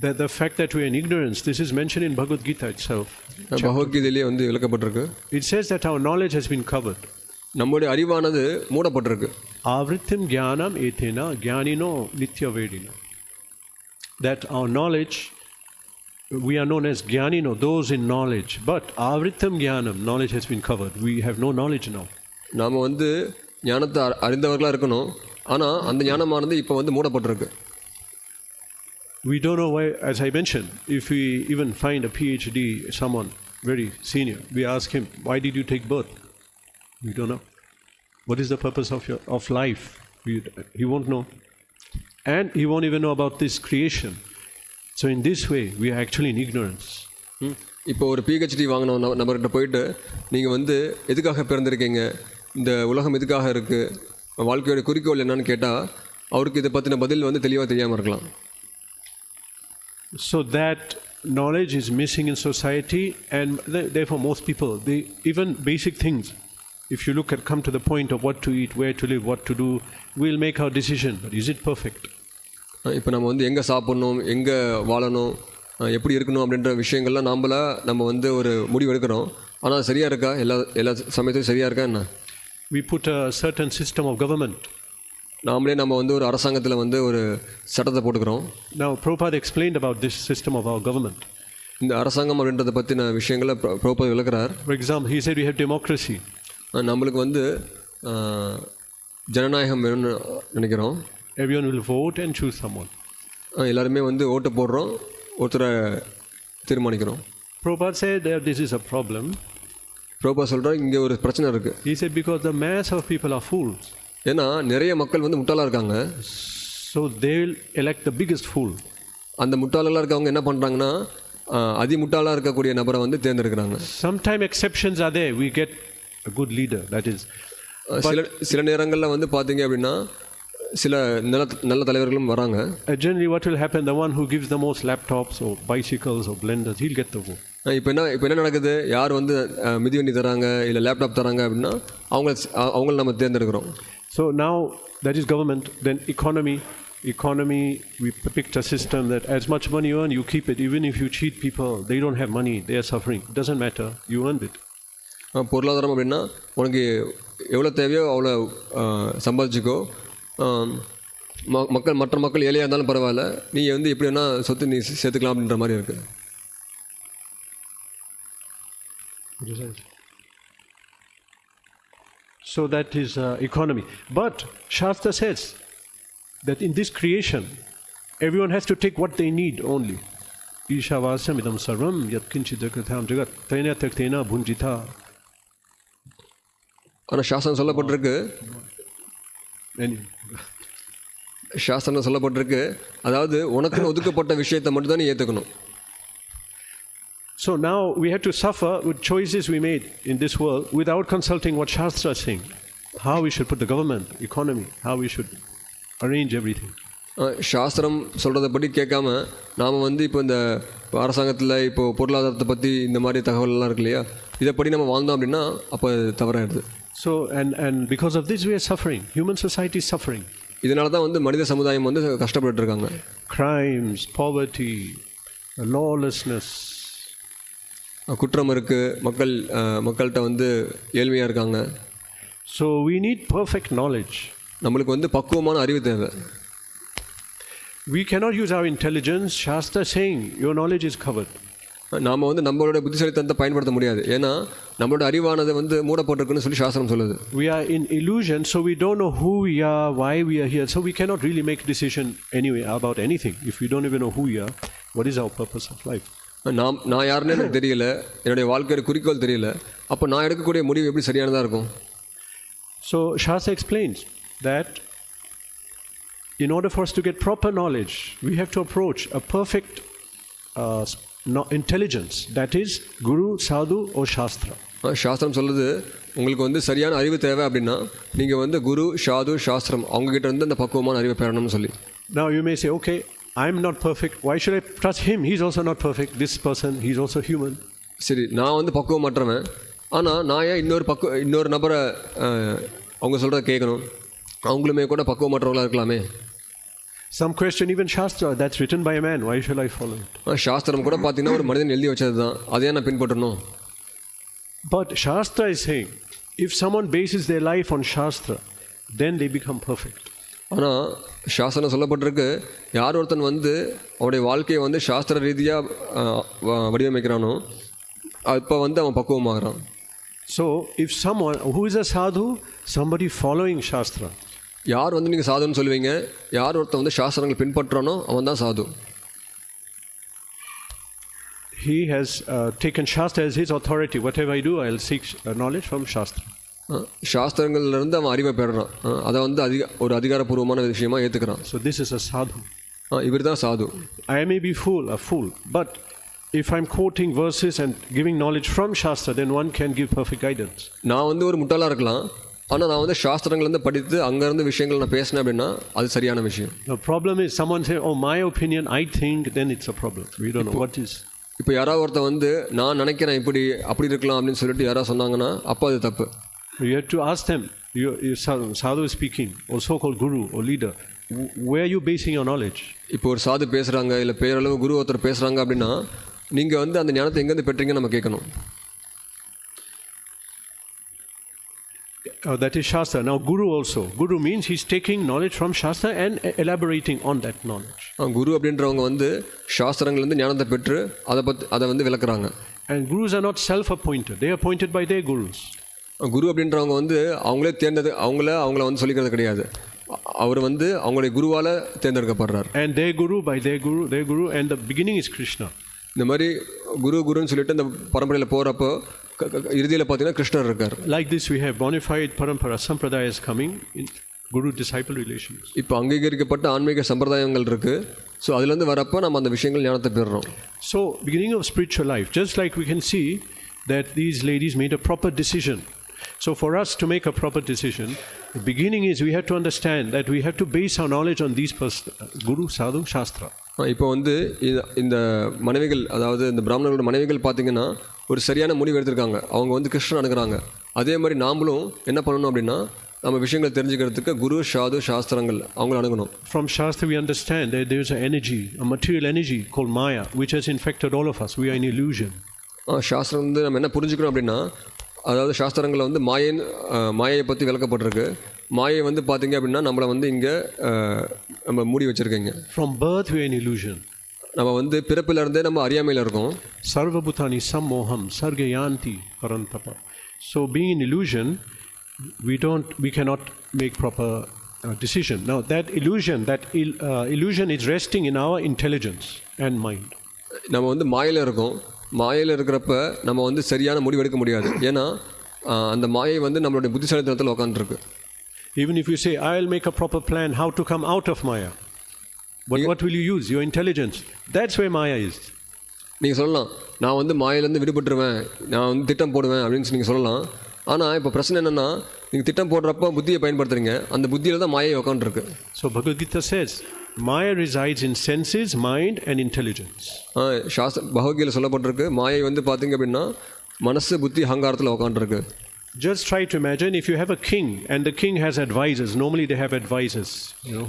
Speaker 1: The fact that we are in ignorance, this is mentioned in Bhagavad Gita itself.
Speaker 2: பகவத்கீதையிலே வந்து விளக்கப்பட்டிருக்கு.
Speaker 1: It says that our knowledge has been covered.
Speaker 2: நம்முடைய அறிவானது மூடப்பட்டிருக்கு.
Speaker 1: Avritim jnanam etena jnanino nitya vedina. That our knowledge, we are known as jnanino, those in knowledge. But avritam jnanam, knowledge has been covered. We have no knowledge now.
Speaker 2: நாம் வந்து ஞானத்தை அறிந்தவர்களாக இருக்கணும், ஆனால் அந்த ஞானமானது இப்போ வந்து மூடப்பட்டிருக்கு.
Speaker 1: We don't know why, as I mentioned, if we even find a PhD, someone very senior, we ask him, why did you take birth? We don't know. What is the purpose of life? He won't know. And he won't even know about this creation. So in this way, we are actually in ignorance.
Speaker 2: இப்போ ஒரு PhD வாங்கின நபர்கிட்ட போயிட்டு நீங்கள் வந்து எதுக்காக பிறந்திருக்கீங்க, இந்த உலகம் எதுக்காக இருக்குது, வாழ்க்கையோட குறிக்கோள் என்னன்னு கேட்டால் அவருக்கு இதை பற்றின பதில் வந்து தெளிவாக தெரியாமல் இருக்கலாம்.
Speaker 1: So that knowledge is missing in society, and therefore most people, they even basic things, if you look at, come to the point of what to eat, where to live, what to do, we'll make our decision, but is it perfect?
Speaker 2: இப்போ நம்ம வந்து எங்கே சாப்பிட்ணும், எங்கே வாழணும், எப்படி இருக்கணும் அப்படின்ற விஷயங்கள்லாம் நம்ம வந்து ஒரு முடிவு எடுக்கிறோம். ஆனால் சரியாக இருக்கா? எல்லா சமயத்தையும் சரியாக இருக்கா என்ன?
Speaker 1: We put a certain system of government.
Speaker 2: நாமளே நம்ம வந்து ஒரு அரசாங்கத்தில் வந்து ஒரு சட்டத்தை போட்டுக்கிறோம்.
Speaker 1: Now Prabhupada explained about this system of our government.
Speaker 2: இந்த அரசாங்கம் அப்படின்றத பற்றின விஷயங்களை Prabhupada விளக்குறார்.
Speaker 1: For example, he said we have democracy.
Speaker 2: நம்மளுக்கு வந்து ஜனநாயகம் வேணும்னு நினைக்கிறோம்.
Speaker 1: Everyone will vote and choose someone.
Speaker 2: எல்லாருமே வந்து ஓட்டு போடுறோம், ஒருத்தரை தீர்மானிக்கிறோம்.
Speaker 1: Prabhupada said that this is a problem.
Speaker 2: Prabhupada சொல்கிறார் இங்கே ஒரு பிரச்சனை இருக்குது.
Speaker 1: He said because the mass of people are fools.
Speaker 2: ஏன்னா நிறைய மக்கள் வந்து முட்டாளாக இருக்காங்க.
Speaker 1: So they will elect the biggest fool.
Speaker 2: அந்த முட்டாளாக இருக்கவங்க என்ன பண்ணுறாங்கன்னா அதிமுட்டாளாக இருக்கக்கூடிய நபரை வந்து தேர்ந்தெடுக்கிறாங்க.
Speaker 1: Sometimes exceptions are there. We get a good leader, that is.
Speaker 2: சில நேரங்களில் வந்து பார்த்தீங்க அப்படின்னா சில நல்ல தலைவர்களும் வராங்க.
Speaker 1: Generally what will happen, the one who gives the most laptops or bicycles or blenders, he'll get the vote.
Speaker 2: இப்போ என்ன நடக்குது, யார் வந்து மிதிவண்டி தராங்க இல்லை லேப்டாப் தராங்க அப்படின்னா அவங்கள நம்ம தேர்ந்தெடுக்கிறோம்.
Speaker 1: So now that is government. Then economy, we picked a system that as much money you earn, you keep it. Even if you cheat people, they don't have money, they are suffering. It doesn't matter, you earned it.
Speaker 2: பொருளாதாரம் அப்படின்னா உனக்கு எவ்வளோ தேவையோ அவ்வளோ சம்பாதிச்சுக்கோ, மற்ற மக்கள் ஏழையாக இருந்தாலும் பரவாயில்ல, நீ வந்து எப்படி வேணா சொத்து நீ சேர்த்துக்கலாம் அப்படின்ற மாதிரி இருக்குது.
Speaker 1: So that is economy. But Shastra says that in this creation, everyone has to take what they need only. Ishavasam idam sarvam yatkinchidakratham jagat tena taktena bhunjita.
Speaker 2: ஆனால் சாஸ்திரம் சொல்லப்பட்டிருக்கு, சாஸ்திரம் சொல்லப்பட்டிருக்கு, அதாவது உனக்குன்னு ஒதுக்கப்பட்ட விஷயத்தை மட்டும் தான் நீ ஏற்றுக்கணும்.
Speaker 1: So now we have to suffer with choices we made in this world without consulting what Shastra is saying. How we should put the government, economy, how we should arrange everything.
Speaker 2: சாஸ்திரம் சொல்கிறத படி கேட்காம நாம் வந்து இப்போ இந்த அரசாங்கத்தில் இப்போது பொருளாதாரத்தை பற்றி இந்த மாதிரி தகவல்லாம் இருக்கு இல்லையா, இதைப்படி நம்ம வாழ்ந்தோம் அப்படின்னா அப்போ தவறாயிடுது.
Speaker 1: So and because of this we are suffering. Human society is suffering.
Speaker 2: இதனால தான் வந்து மனித சமுதாயம் வந்து கஷ்டப்பட்டு இருக்காங்க.
Speaker 1: Crimes, poverty, lawlessness.
Speaker 2: குற்றம் இருக்குது, மக்கள்கிட்ட வந்து ஏழ்மையாக இருக்காங்க.
Speaker 1: So we need perfect knowledge.
Speaker 2: நம்மளுக்கு வந்து பக்குவமான அறிவு தேவை.
Speaker 1: We cannot use our intelligence. Shastra saying your knowledge is covered.
Speaker 2: நாம் வந்து நம்மளோட புத்திசாலித்தனத்தை பயன்படுத்த முடியாது, ஏன்னா நம்மளோட அறிவானது வந்து மூடப்பட்டிருக்குன்னு சொல்லி சாஸ்திரம் சொல்லுது.
Speaker 1: We are in illusion, so we don't know who we are, why we are here. So we cannot really make a decision anyway about anything. If we don't even know who we are, what is our purpose of life?
Speaker 2: நான் யாருன்னு எனக்கு தெரியல, என்னுடைய வாழ்க்கையோட குறிக்கோள் தெரியல, அப்போ நான் எடுக்கக்கூடிய முடிவு எப்படி சரியானதாக இருக்கும்?
Speaker 1: So Shastra explains that in order for us to get proper knowledge, we have to approach a perfect intelligence, that is Guru, Sadhu or Shastra.
Speaker 2: சாஸ்திரம் சொல்லுது, உங்களுக்கு வந்து சரியான அறிவு தேவை அப்படின்னா நீங்கள் வந்து குரு, சாது, சாஸ்திரம் அவங்ககிட்ட இருந்து அந்த பக்குவமான அறிவை பெறணும்னு சொல்லி.
Speaker 1: Now you may say, okay, I am not perfect, why should I trust him? He is also not perfect. This person, he is also human.
Speaker 2: சரி, நான் வந்து பக்குவமற்றவன், ஆனால் நான் ஏன் இன்னொரு நபரை அவங்க சொல்கிறத கேட்கணும்? அவங்களுமே கூட பக்குவமற்றவர்களாக இருக்கலாமே.
Speaker 1: Some question even Shastra, that's written by a man, why should I follow it?
Speaker 2: சாஸ்திரம் கூட பார்த்தீங்கன்னா ஒரு மனிதன் எழுதி வச்சது தான், அதையே நான் பின்பற்றணும்.
Speaker 1: But Shastra is saying, if someone bases their life on Shastra, then they become perfect.
Speaker 2: ஆனால் சாஸ்திரம் சொல்லப்பட்டிருக்கு, யார் ஒருத்தன் வந்து அவனுடைய வாழ்க்கையை வந்து சாஸ்திர ரீதியாக வடிவமைக்கிறானோ அப்போ வந்து அவன் பக்குவமாகறான்.
Speaker 1: So if someone who is a sadhu, somebody following Shastra,
Speaker 2: யார் வந்து நீங்கள் சாதுன்னு சொல்லுவீங்க, யார் ஒருத்தன் வந்து சாஸ்திரங்கள் பின்பற்றானோ அவன் தான் சாது.
Speaker 1: He has taken Shastra as his authority. Whatever I do, I'll seek knowledge from Shastra.
Speaker 2: சாஸ்திரங்கள்லேருந்து அவன் அறிவை பெறுறான், அதை வந்து ஒரு அதிகாரப்பூர்வமான விஷயமா ஏற்றுக்கிறான்.
Speaker 1: So this is a sadhu.
Speaker 2: இவர் தான் சாது.
Speaker 1: I may be a fool, but if I'm quoting verses and giving knowledge from Shastra, then one can give perfect guidance.
Speaker 2: நான் வந்து ஒரு முட்டாளாக இருக்கலாம், ஆனால் நான் வந்து சாஸ்திரங்கள்லேருந்து படித்து அங்கேருந்து விஷயங்கள் நான் பேசினேன் அப்படின்னா அது சரியான விஷயம்.
Speaker 1: The problem is someone say, oh my opinion, I think, then it's a problem. We don't know what is.
Speaker 2: இப்போ யாராவது ஒருத்தர் வந்து நான் நினைக்கிறேன் அப்படி இருக்கலாம் அப்படின்னு சொல்லிட்டு யாராவது சொன்னாங்கன்னா அப்போ அது தப்பு.
Speaker 1: You have to ask them, sadhu is speaking, or so-called guru or leader, where are you basing your knowledge?
Speaker 2: இப்போ ஒரு சாது பேசுகிறாங்க, இல்லை பேரளவு குரு ஒருத்தர் பேசுகிறாங்க அப்படின்னா நீங்கள் வந்து அந்த ஞானத்தை எங்கேருந்து பெற்றீங்கன்னு நம்ம கேட்கணும்.
Speaker 1: That is Shastra. Now Guru also. Guru means he's taking knowledge from Shastra and elaborating on that knowledge.
Speaker 2: குரு அப்படின்றவங்க வந்து சாஸ்திரங்கள்லேருந்து ஞானத்தை பெற்று அதை வந்து விளக்குறாங்க.
Speaker 1: And Gurus are not self-appointed. They are appointed by their Gurus.
Speaker 2: குரு அப்படின்றவங்க வந்து அவங்கள வந்து சொல்லிக்கிறது கிடையாது, அவர் வந்து அவங்களுடைய குருவால் தேர்ந்தெடுக்கப்படுறார்.
Speaker 1: And their Guru, and the beginning is Krishna.
Speaker 2: இந்த மாதிரி குருன்னு சொல்லிட்டு இந்த பரம்பரையில் போகிறப்போ இறுதியில் பார்த்தீங்கன்னா கிருஷ்ணர் இருக்கார்.
Speaker 1: Like this we have bona fide parampara sampradayas coming in Guru-disciple relations.
Speaker 2: இப்போ அங்கீகரிக்கப்பட்ட ஆன்மீக சம்பிரதாயங்கள் இருக்குது. ஸோ அதுலேருந்து வரப்போ நம்ம அந்த விஷயங்கள் ஞானத்தை பெறுறோம்.
Speaker 1: So beginning of spiritual life, just like we can see that these ladies made a proper decision. So for us to make a proper decision, the beginning is we have to understand that we have to base our knowledge on these Guru, Sadhu, Shastra.
Speaker 2: இப்போ வந்து இந்த மனைவிகள், அதாவது இந்த பிராமணர்களோட மனைவிகள் பார்த்தீங்கன்னா ஒரு சரியான முடிவு எடுத்திருக்காங்க. அவங்க வந்து கிருஷ்ணன் அணுகிறாங்க. அதே மாதிரி நாமளும் என்ன பண்ணணும் அப்படின்னா நம்ம விஷயங்களை தெரிஞ்சுக்கிறதுக்கு குரு, சாது, சாஸ்திரங்கள் அவங்கள அணுகணும்.
Speaker 1: From Shastra we understand that there is an energy, a material energy called Maya, which has infected all of us. We are in illusion.
Speaker 2: சாஸ்திரம் வந்து நம்ம என்ன புரிஞ்சுக்கணும் அப்படின்னா, அதாவது சாஸ்திரங்களில் வந்து மாயையை பற்றி விளக்கப்பட்டிருக்கு. மாயை வந்து பார்த்தீங்க அப்படின்னா நம்மளை வந்து இங்கே நம்ம மூடி வச்சுருக்கீங்க.
Speaker 1: From birth we are in illusion.
Speaker 2: நம்ம வந்து பிறப்பிலிருந்தே நம்ம அறியாமையில் இருக்கோம்.
Speaker 1: Sarvabhutani sammoham sargayanti parantapa. So being in illusion, we cannot make proper decision. Now that illusion is resting in our intelligence and mind.
Speaker 2: நம்ம வந்து மாயையில் இருக்கோம். மாயையில் இருக்கிறப்ப நம்ம வந்து சரியான முடிவு எடுக்க முடியாது. ஏன்னா அந்த மாயை வந்து நம்மளுடைய புத்திசாலித்தனத்தில் உட்காந்துருக்கு.
Speaker 1: Even if you say, I'll make a proper plan how to come out of Maya. But what will you use? Your intelligence. That's where Maya is.
Speaker 2: நீங்கள் சொல்லலாம், நான் வந்து மாயிலேருந்து விடுபட்டுருவேன், நான் வந்து திட்டம் போடுவேன் அப்படின்னு நீங்கள் சொல்லலாம். ஆனால் இப்போ பிரச்சனை என்னென்னா, நீங்கள் திட்டம் போடுறப்போ புத்தியை பயன்படுத்துறீங்க, அந்த புத்தியில் தான் மாயை உட்காந்துருக்கு.
Speaker 1: So Bhagavad Gita says, Maya resides in senses, mind and intelligence.
Speaker 2: பகவத்கீதையில் சொல்லப்பட்டிருக்கு, மாயை வந்து பார்த்தீங்க அப்படின்னா மனசு, புத்தி, அகங்காரத்தில் உட்காந்துருக்கு.
Speaker 1: Just try to imagine if you have a king and the king has advisors. Normally they have advisors,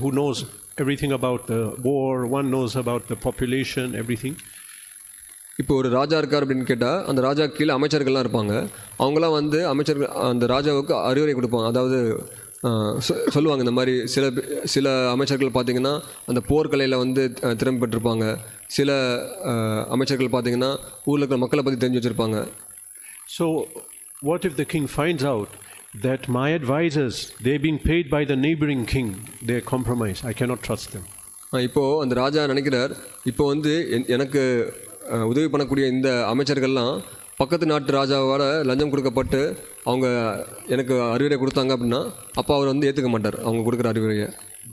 Speaker 1: who knows everything about the war, one knows about the population, everything.
Speaker 2: இப்போ ஒரு ராஜா இருக்கார் அப்படின்னு கேட்டால் அந்த ராஜா கீழே அமைச்சர்கள்லாம் இருப்பாங்க. அவங்களாம் வந்து அமைச்சர்கள் அந்த ராஜாவுக்கு அறிவுரை கொடுப்பாங்க. அதாவது சொல்லுவாங்க, இந்த மாதிரி சில அமைச்சர்கள் பார்த்திங்கன்னா அந்த போர்க்கலையில் வந்து திறமை பெற்றிருப்பாங்க. சில அமைச்சர்கள் பார்த்திங்கன்னா ஊரில் இருக்கிற மக்களை பற்றி தெரிஞ்சு வச்சுருப்பாங்க.
Speaker 1: So what if the king finds out that my advisors, they're being paid by the neighboring king, they're compromised, I cannot trust them.
Speaker 2: இப்போது அந்த ராஜா நினைக்கிறார், இப்போ வந்து எனக்கு உதவி பண்ணக்கூடிய இந்த அமைச்சர்கள்லாம் பக்கத்து நாட்டு ராஜாவோட லஞ்சம் கொடுக்கப்பட்டு அவங்க எனக்கு அறிவுரை கொடுத்தாங்க அப்படின்னா அப்போ அவர் வந்து ஏற்றுக்க மாட்டார் அவங்க கொடுக்குற அறிவுரையை.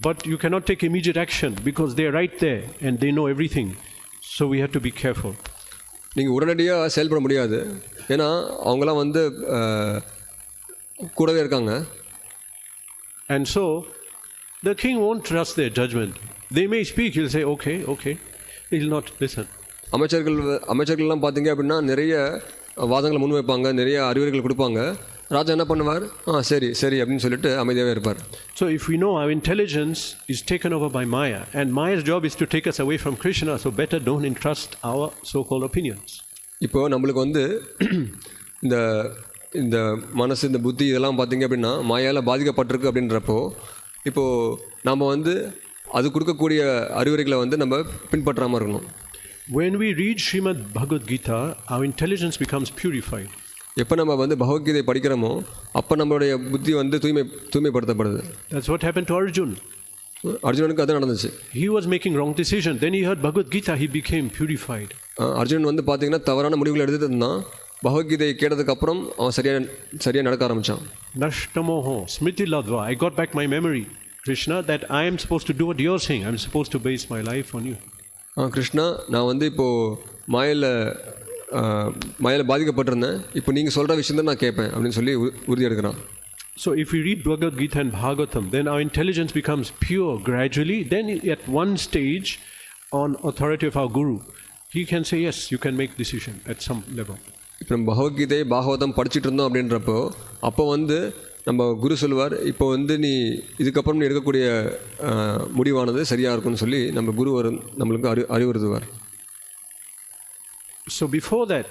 Speaker 1: But you cannot take immediate action because they're right there and they know everything. So we have to be careful.
Speaker 2: நீங்கள் உடனடியாக செயல்பட முடியாது, ஏன்னா அவங்களாம் வந்து கூடவே இருக்காங்க.
Speaker 1: And so the king won't trust their judgment. They may speak, he'll say okay, okay. He'll not listen.
Speaker 2: அமைச்சர்கள்லாம் பார்த்தீங்க அப்படின்னா நிறைய வாதங்களை முன்வைப்பாங்க, நிறைய அறிவுரைகள் கொடுப்பாங்க. ராஜா என்ன பண்ணுவார், சரி சரி அப்படின்னு சொல்லிட்டு அமைதியாகவே இருப்பார்.
Speaker 1: So if we know our intelligence is taken over by Maya and Maya's job is to take us away from Krishna, so better don't entrust our so-called opinions.
Speaker 2: இப்போது நம்மளுக்கு வந்து இந்த மனசு, இந்த புத்தி இதெல்லாம் பார்த்தீங்க அப்படின்னா மாயால் பாதிக்கப்பட்டிருக்கு அப்படின்றப்போ இப்போது நம்ம வந்து அது கொடுக்கக்கூடிய அறிவுரைகளை வந்து நம்ம பின்பற்றாமல் இருக்கணும்.
Speaker 1: When we read Srimad Bhagavatam, our intelligence becomes purified.
Speaker 2: எப்போ நம்ம வந்து பகவத்கீதை படிக்கிறோமோ அப்போ நம்மளுடைய புத்தி வந்து தூய்மைப்படுத்தப்படுது.
Speaker 1: That's what happened to Arjuna.
Speaker 2: அர்ஜுனனுக்கு அது நடந்துச்சு.
Speaker 1: He was making wrong decision. Then he heard Bhagavad Gita, he became purified.
Speaker 2: Arjunan வந்து பார்த்தீங்கன்னா தவறான முடிவுகள் எடுத்துருந்தான். பகவத்கீதையை கேட்டதுக்கப்புறம் அவன் சரியாக நடக்க ஆரம்பித்தான்.
Speaker 1: Nashtamoho smriti ladva. I got back my memory, Krishna, that I am supposed to do what you're saying. I'm supposed to base my life on you.
Speaker 2: Krishna, நான் வந்து இப்போது மாயில் பாதிக்கப்பட்டிருந்தேன், இப்போ நீங்கள் சொல்கிற விஷயம் தான் நான் கேட்பேன் அப்படின்னு சொல்லி உறுதி எடுக்கிறான்.
Speaker 1: So if we read Bhagavad Gita and Bhagavatam, then our intelligence becomes pure gradually. Then at one stage, on authority of our Guru, he can say, yes, you can make decision at some level.
Speaker 2: இப்போ நம்ம பகவத்கீதை பாகவதம் படிச்சுட்டு இருந்தோம் அப்படின்றப்போ அப்போ வந்து நம்ம குரு சொல்லுவார், இப்போ வந்து நீ இதுக்கப்புறம் நீ எடுக்கக்கூடிய முடிவானது சரியாக இருக்கும்னு சொல்லி நம்ம குரு நம்மளுக்கு அறிவுறுத்துவார்.
Speaker 1: So before that,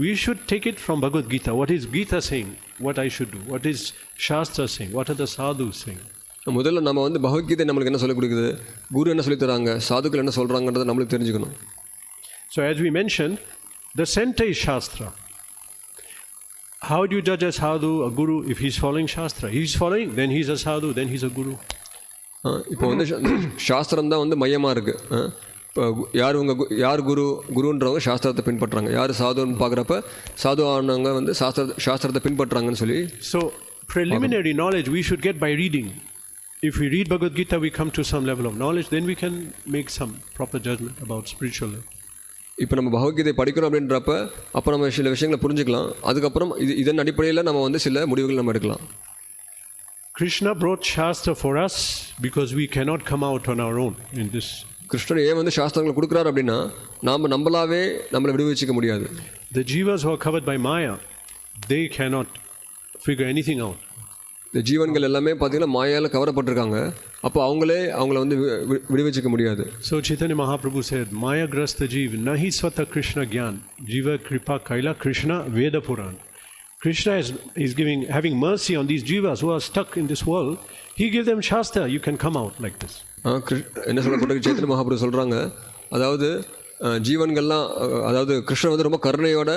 Speaker 1: we should take it from Bhagavad Gita. What is Gita saying? What I should do? What is Shastra saying? What are the sadhus saying?
Speaker 2: முதல்ல நம்ம வந்து பகவத்கீதை நம்மளுக்கு என்ன சொல்லிக் கொடுக்குது, குரு என்ன சொல்லித் தராங்க, சாதுக்கள் என்ன சொல்கிறாங்கன்றதை நம்மளுக்கு தெரிஞ்சுக்கணும்.
Speaker 1: So as we mentioned, the center is Shastra. How do you judge a sadhu, a guru, if he's following Shastra? He's following, then he's a sadhu, then he's a guru.
Speaker 2: இப்போ வந்து சாஸ்திரம் தான் வந்து மையமாக இருக்குது. இப்போ யார் குருன்றவங்க சாஸ்திரத்தை பின்பற்றுறாங்க, யார் சாதுன்னு பார்க்குறப்ப சாது ஆனவங்க வந்து சாஸ்திரத்தை பின்பற்றுறாங்கன்னு சொல்லி.
Speaker 1: So preliminary knowledge we should get by reading. If we read Bhagavad Gita, we come to some level of knowledge, then we can make some proper judgment about spiritual life.
Speaker 2: இப்போ நம்ம பகவத்கீதை படிக்கிறோம் அப்படின்றப்ப அப்போ நம்ம சில விஷயங்களை புரிஞ்சுக்கலாம். அதுக்கப்புறம் இதன் அடிப்படையில் நம்ம வந்து சில முடிவுகள் நம்ம எடுக்கலாம்.
Speaker 1: Krishna brought Shastra for us because we cannot come out on our own in this.
Speaker 2: Krishnan ஏன் வந்து சாஸ்திரங்களை கொடுக்குறாரு அப்படின்னா நம்மளாவே நம்மளை விடுவிச்சிக்க முடியாது.
Speaker 1: The jivas who are covered by Maya, they cannot figure anything out.
Speaker 2: இந்த ஜீவன்கள் எல்லாமே பார்த்தீங்கன்னா மாயால் கவரப்பட்டிருக்காங்க. அப்போ அவங்கள வந்து விடுவிச்சிக்க முடியாது.
Speaker 1: So Chaitanya Mahaprabhu said, Maya grasta jeev nahi swata Krishna gyan jiva kripa kaila Krishna Veda Puran. Krishna is having mercy on these jivas who are stuck in this world. He gives them Shastra, you can come out like this.
Speaker 2: என்ன சொல்லப்பட்டிருக்கு, சைத்தன்ய மகாபிரபு சொல்கிறாங்க, அதாவது ஜீவன்கள்லாம், அதாவது கிருஷ்ணன் வந்து ரொம்ப கருணையோட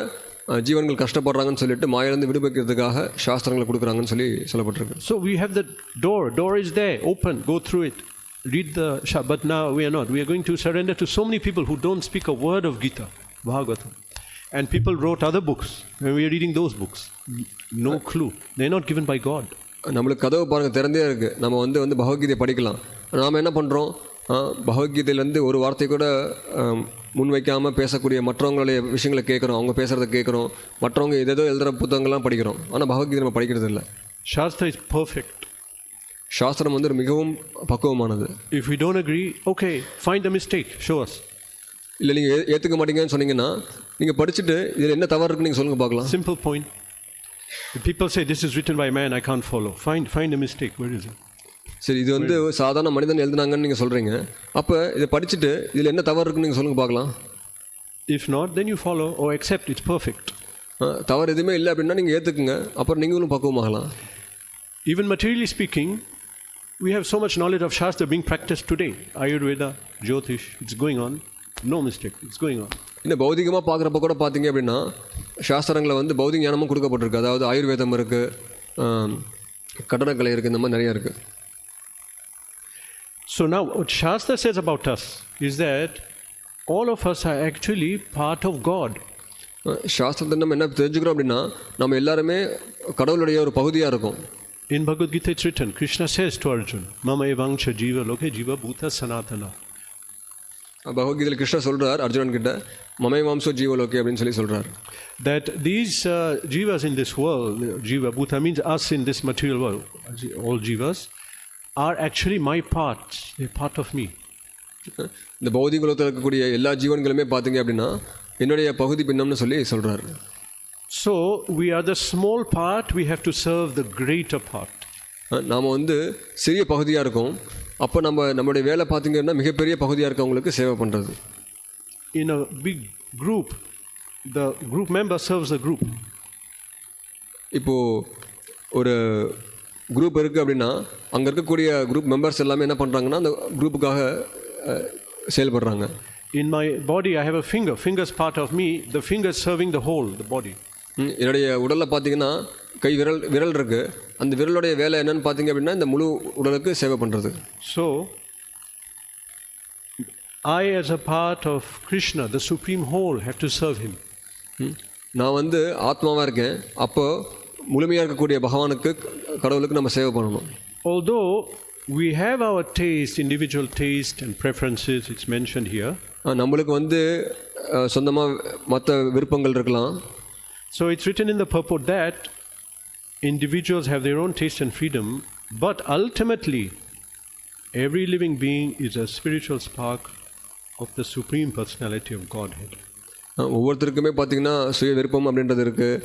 Speaker 2: ஜீவன்கள் கஷ்டப்படுறாங்கன்னு சொல்லிட்டு மாயிலிருந்து விடுவிக்கிறதுக்காக சாஸ்திரங்களை கொடுக்குறாங்கன்னு சொல்லி சொல்லப்பட்டிருக்கு.
Speaker 1: So we have the door is there, open, go through it. read the but now we are not. We are going to surrender to so many people who don't speak a word of Gita, Bhagavatam. And people wrote other books when we are reading those books. No clue. They are not given by God.
Speaker 2: நம்மளுக்கு கதவு பாருங்கள் திறந்தே இருக்குது. நம்ம வந்து பகவத்கீதை படிக்கலாம். நாம் என்ன பண்ணுறோம், பகவத்கீதையிலேருந்து ஒரு வார்த்தை கூட முன்வைக்காமல் பேசக்கூடிய மற்றவங்களுடைய விஷயங்களை கேட்குறோம், அவங்க பேசுகிறத கேட்குறோம், மற்றவங்க ஏதேதோ எழுதுகிற புத்தகங்கள்லாம் படிக்கிறோம். ஆனால் பகவத்கீதை நம்ம படிக்கிறது இல்லை.
Speaker 1: Shastra is perfect.
Speaker 2: சாஸ்திரம் வந்து மிகவும் பக்குவமானது.
Speaker 1: If we don't agree, okay, find the mistake, show us.
Speaker 2: இல்லை நீங்கள் ஏற்றுக்க மாட்டீங்கன்னு சொன்னீங்கன்னா நீங்கள் படிச்சுட்டு இதில் என்ன தவறு இருக்குன்னு நீங்கள் சொல்லுங்கள் பார்க்கலாம்.
Speaker 1: Simple point. If people say this is written by man, I can't follow. Find a mistake. Where is it?
Speaker 2: சரி, இது வந்து சாதாரண மனிதன் எழுதுனாங்கன்னு நீங்கள் சொல்கிறீங்க. அப்போ இதை படிச்சுட்டு இதில் என்ன தவறு இருக்குன்னு நீங்கள் சொல்லுங்கள் பார்க்கலாம்.
Speaker 1: If not, then you follow or accept. It's perfect.
Speaker 2: தவறு எதுவுமே இல்லை அப்படின்னா நீங்கள் ஏற்றுக்குங்க, அப்புறம் நீங்களும் பக்குவமாகலாம்.
Speaker 1: Even materially speaking, we have so much knowledge of Shastra being practiced today. Ayurveda, Jyotish, it's going on. No mistake, it's going on.
Speaker 2: இன்னும் பௌதிகமாக பார்க்குறப்ப கூட பார்த்தீங்க அப்படின்னா சாஸ்திரங்களை வந்து பௌதிக ஞானமும் கொடுக்கப்பட்டிருக்கு. அதாவது ஆயுர்வேதம் இருக்குது, கட்டடக்கலை இருக்குது, இந்த மாதிரி நிறையா இருக்குது.
Speaker 1: So now what Shastra says about us is that all of us are actually part of God.
Speaker 2: சாஸ்திரத்தை நம்ம என்ன தெரிஞ்சுக்கிறோம் அப்படின்னா நம்ம எல்லாருமே கடவுளுடைய ஒரு பகுதியாக இருக்கும்.
Speaker 1: In Bhagavad Gita it's written, Krishna says to Arjuna, Mama evangsha jiva loke jiva bhuta sanatana.
Speaker 2: பகவத்கீதையில் கிருஷ்ணர் சொல்கிறார் அர்ஜுனன் கிட்ட, மமை மாம்சோ ஜீவலோகே அப்படின்னு சொல்கிறார்.
Speaker 1: That these jivas in this world, jiva bhuta means us in this material world, all jivas are actually my parts, they're part of me.
Speaker 2: இந்த பௌதிக உலகத்தில் இருக்கக்கூடிய எல்லா ஜீவன்களுமே பார்த்தீங்க அப்படின்னா என்னுடைய பகுதி பின்னம்னு சொல்கிறார்.
Speaker 1: So we are the small part, we have to serve the greater part.
Speaker 2: நாம் வந்து சிறிய பகுதியாக இருக்கோம், அப்போ நம்மளுடைய வேலை பார்த்திங்கன்னா மிகப்பெரிய பகுதியாக இருக்கவங்களுக்கு சேவை பண்ணுறது.
Speaker 1: In a big group, the group member serves the group.
Speaker 2: இப்போது ஒரு குரூப் இருக்குது அப்படின்னா அங்கே இருக்கக்கூடிய குரூப் மெம்பர்ஸ் எல்லாமே என்ன பண்ணுறாங்கன்னா அந்த குரூப்புக்காக செயல்படுறாங்க.
Speaker 1: In my body I have a finger. Finger's part of me. The finger's serving the whole, the body.
Speaker 2: என்னுடைய உடலில் பார்த்தீங்கன்னா விரல் இருக்குது. அந்த விரலுடைய வேலை என்னன்னு பார்த்தீங்க அப்படின்னா இந்த முழு உடலுக்கு சேவை பண்ணுறது.
Speaker 1: So I as a part of Krishna, the supreme whole, have to serve him.
Speaker 2: நான் வந்து ஆத்மாவாக இருக்கேன், அப்போ முழுமையாக இருக்கக்கூடிய பகவானுக்கு கடவுளுக்கு நம்ம சேவை பண்ணணும்.
Speaker 1: Although we have our taste, individual taste and preferences, it's mentioned here.
Speaker 2: நம்மளுக்கு வந்து சொந்தமாக மற்ற விருப்பங்கள் இருக்கலாம்.
Speaker 1: So it's written in the purport that individuals have their own taste and freedom, but ultimately every living being is a spiritual spark of the supreme personality of Godhead.
Speaker 2: ஒவ்வொருத்தருக்குமே பார்த்திங்கன்னா சுய விருப்பம் அப்படின்றது இருக்குது,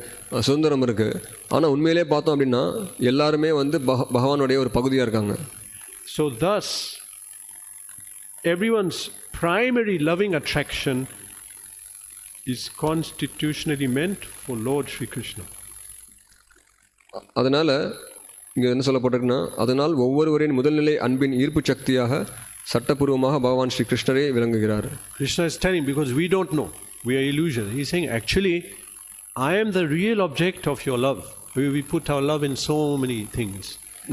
Speaker 2: சுதந்திரம் இருக்குது. ஆனால் உண்மையிலே பார்த்தோம் அப்படின்னா எல்லாருமே வந்து பகவானுடைய ஒரு பகுதியாக இருக்காங்க.
Speaker 1: So thus everyone's primary loving attraction is constitutionally meant for Lord Shri Krishna.
Speaker 2: அதனால் இங்கே என்ன சொல்லப்பட்டிருக்குன்னா, அதனால் ஒவ்வொருவரின் முதல்நிலை அன்பின் ஈர்ப்பு சக்தியாக சட்டபூர்வமாக பகவான் ஸ்ரீ கிருஷ்ணரே விளங்குகிறார்.
Speaker 1: Krishna is telling, because we don't know, we are illusion. He is saying, actually, I am the real object of your love. We put our love in so many things.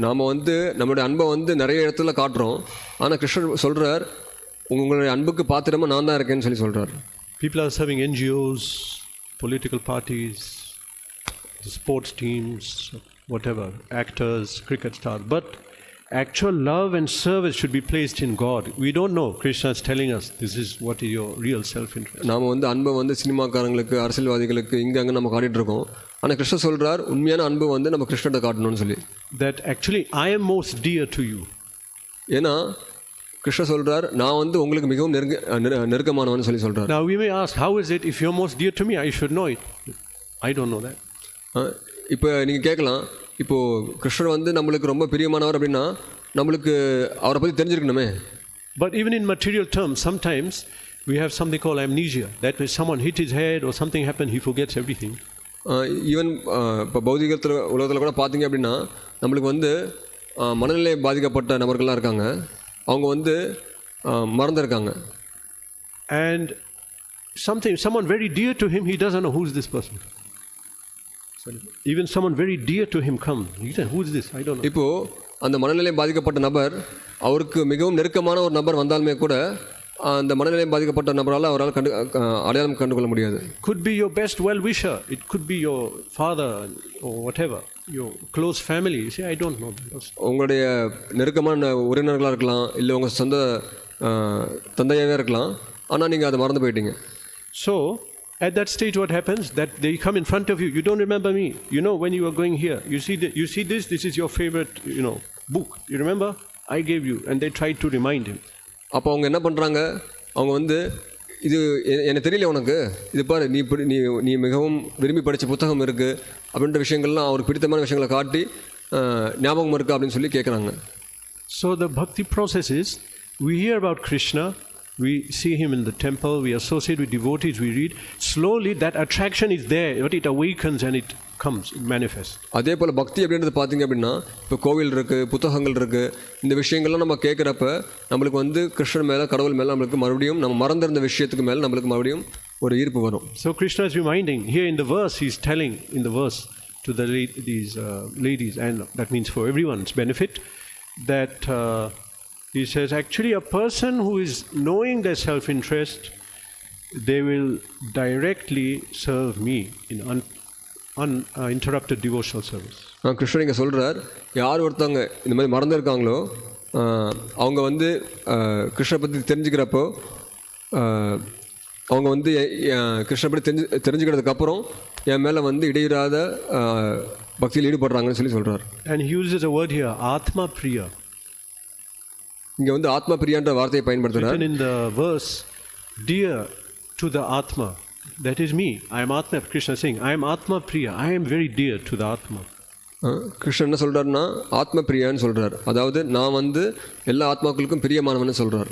Speaker 2: நாம் வந்து நம்மளுடைய அன்பை வந்து நிறைய இடத்துல காட்டுறோம், ஆனால் கிருஷ்ணர் சொல்கிறார், உங்களுடைய அன்புக்கு பாத்திரமாக நான் தான் இருக்கேன்னு சொல்கிறார்.
Speaker 1: People are serving NGOs, political parties, sports teams, whatever, actors, cricket stars, but actual love and service should be placed in God. We don't know. Krishna is telling us this is what is your real self-interest. நாம் வந்து அன்பை வந்து சினிமாக்காரங்களுக்கு, அரசியல்வாதிகளுக்கு இங்கே அங்கே நம்ம காட்டிகிட்டு இருக்கோம். ஆனால் கிருஷ்ணர் சொல்கிறார், உண்மையான அன்பு வந்து நம்ம கிருஷ்ணர்கிட்ட காட்டணும்னு சொல்லி. That actually I am most dear to you.
Speaker 2: ஏன்னா கிருஷ்ணர் சொல்கிறார், நான் வந்து உங்களுக்கு மிகவும் நெருக்கமானவன்னு சொல்கிறார்.
Speaker 1: Now we may ask, how is it if you're most dear to me, I should know it? I don't know that.
Speaker 2: இப்போ நீங்கள் கேட்கலாம், இப்போது கிருஷ்ணர் வந்து நம்மளுக்கு ரொம்ப பிரியமானவர் அப்படின்னா நம்மளுக்கு அவரை பற்றி தெரிஞ்சிருக்கணுமே.
Speaker 1: But even in material terms, sometimes we have something called amnesia. That when someone hit his head or something happened, he forgets everything.
Speaker 2: Even இப்போ பௌதிகத்தில் உலகத்தில் கூட பார்த்தீங்க அப்படின்னா நம்மளுக்கு வந்து மனநிலை பாதிக்கப்பட்ட நபர்கள்லாம் இருக்காங்க, அவங்க வந்து மறந்துருக்காங்க.
Speaker 1: And someone very dear to him, he doesn't know who is this person. Even someone very dear to him come, he said, who is this? I don't know.
Speaker 2: இப்போது அந்த மனநிலை பாதிக்கப்பட்ட நபர் அவருக்கு மிகவும் நெருக்கமான ஒரு நபர் வந்தாலுமே கூட அந்த மனநிலையம் பாதிக்கப்பட்ட நபரால் அவரால் அடையாளம் கண்டுகொள்ள முடியாது.
Speaker 1: Could be your best well-wisher. It could be your father or whatever, your close family. You say, I don't know that person.
Speaker 2: உங்களுடைய நெருக்கமான உறவினர்களாக இருக்கலாம், இல்லை உங்கள் சொந்த தந்தையாகவே இருக்கலாம். ஆனால் நீங்கள் அதை மறந்து போயிட்டீங்க.
Speaker 1: So, at that stage what happens? That they come in front of you. You don't remember me. You know, when you were going here, you see this is your favorite, book. You remember? I gave you. And they tried to remind him.
Speaker 2: அப்போ அவங்க என்ன பண்ணுறாங்க, அவங்க வந்து இது எனக்கு தெரியல உனக்கு, இது பாரு நீ மிகவும் விரும்பி படித்த புத்தகம் இருக்குது அப்படின்ற விஷயங்கள்லாம் அவருக்கு பிடித்தமான விஷயங்களை காட்டி ஞாபகம் இருக்கா அப்படின்னு சொல்லி கேட்குறாங்க.
Speaker 1: So the bhakti process is, we hear about Krishna, we see him in the temple, we associate with devotees, we read. Slowly that attraction is there, but it awakens and it comes, it manifests.
Speaker 2: அதே போல் பக்தி அப்படின்றது பார்த்தீங்க அப்படின்னா, இப்போ கோவில் இருக்குது, புத்தகங்கள் இருக்குது, இந்த விஷயங்கள்லாம் நம்ம கேட்குறப்ப நம்மளுக்கு வந்து கிருஷ்ணன் மேலே, கடவுள் மேலே நம்மளுக்கு மறுபடியும் நம்ம மறந்திருந்த விஷயத்துக்கு மேலே நம்மளுக்கு மறுபடியும் ஒரு ஈர்ப்பு வரும்.
Speaker 1: So Krishna is reminding, here in the verse, he is telling in the verse to these ladies, and that means for everyone's benefit, that he says, actually a person who is knowing their self-interest, they will directly serve me in uninterrupted devotional service.
Speaker 2: Krishnan இங்கே சொல்கிறார், யார் ஒருத்தவங்க இந்த மாதிரி மறந்துருக்காங்களோ அவங்க வந்து கிருஷ்ணனை பற்றி தெரிஞ்சுக்கிறப்போ அவங்க வந்து கிருஷ்ணனை பற்றி தெரிஞ்சுக்கிறதுக்கப்புறம் என் மேலே வந்து இடையிறாத பக்தியில் ஈடுபடுறாங்கன்னு சொல்கிறார்.
Speaker 1: And he uses a word here, Atma Priya.
Speaker 2: இங்கே வந்து ஆத்மா பிரியான்ற வார்த்தையை பயன்படுத்துகிறார்.
Speaker 1: In the verse, dear to the Atma, that is me. I am Atma. Krishna saying, I am Atma Priya. I am very dear to the Atma.
Speaker 2: Krishnan என்ன சொல்கிறாருன்னா ஆத்ம பிரியான்னு சொல்கிறார். அதாவது நான் வந்து எல்லா ஆத்மாக்களுக்கும் பிரியமானவன்னு சொல்கிறார்.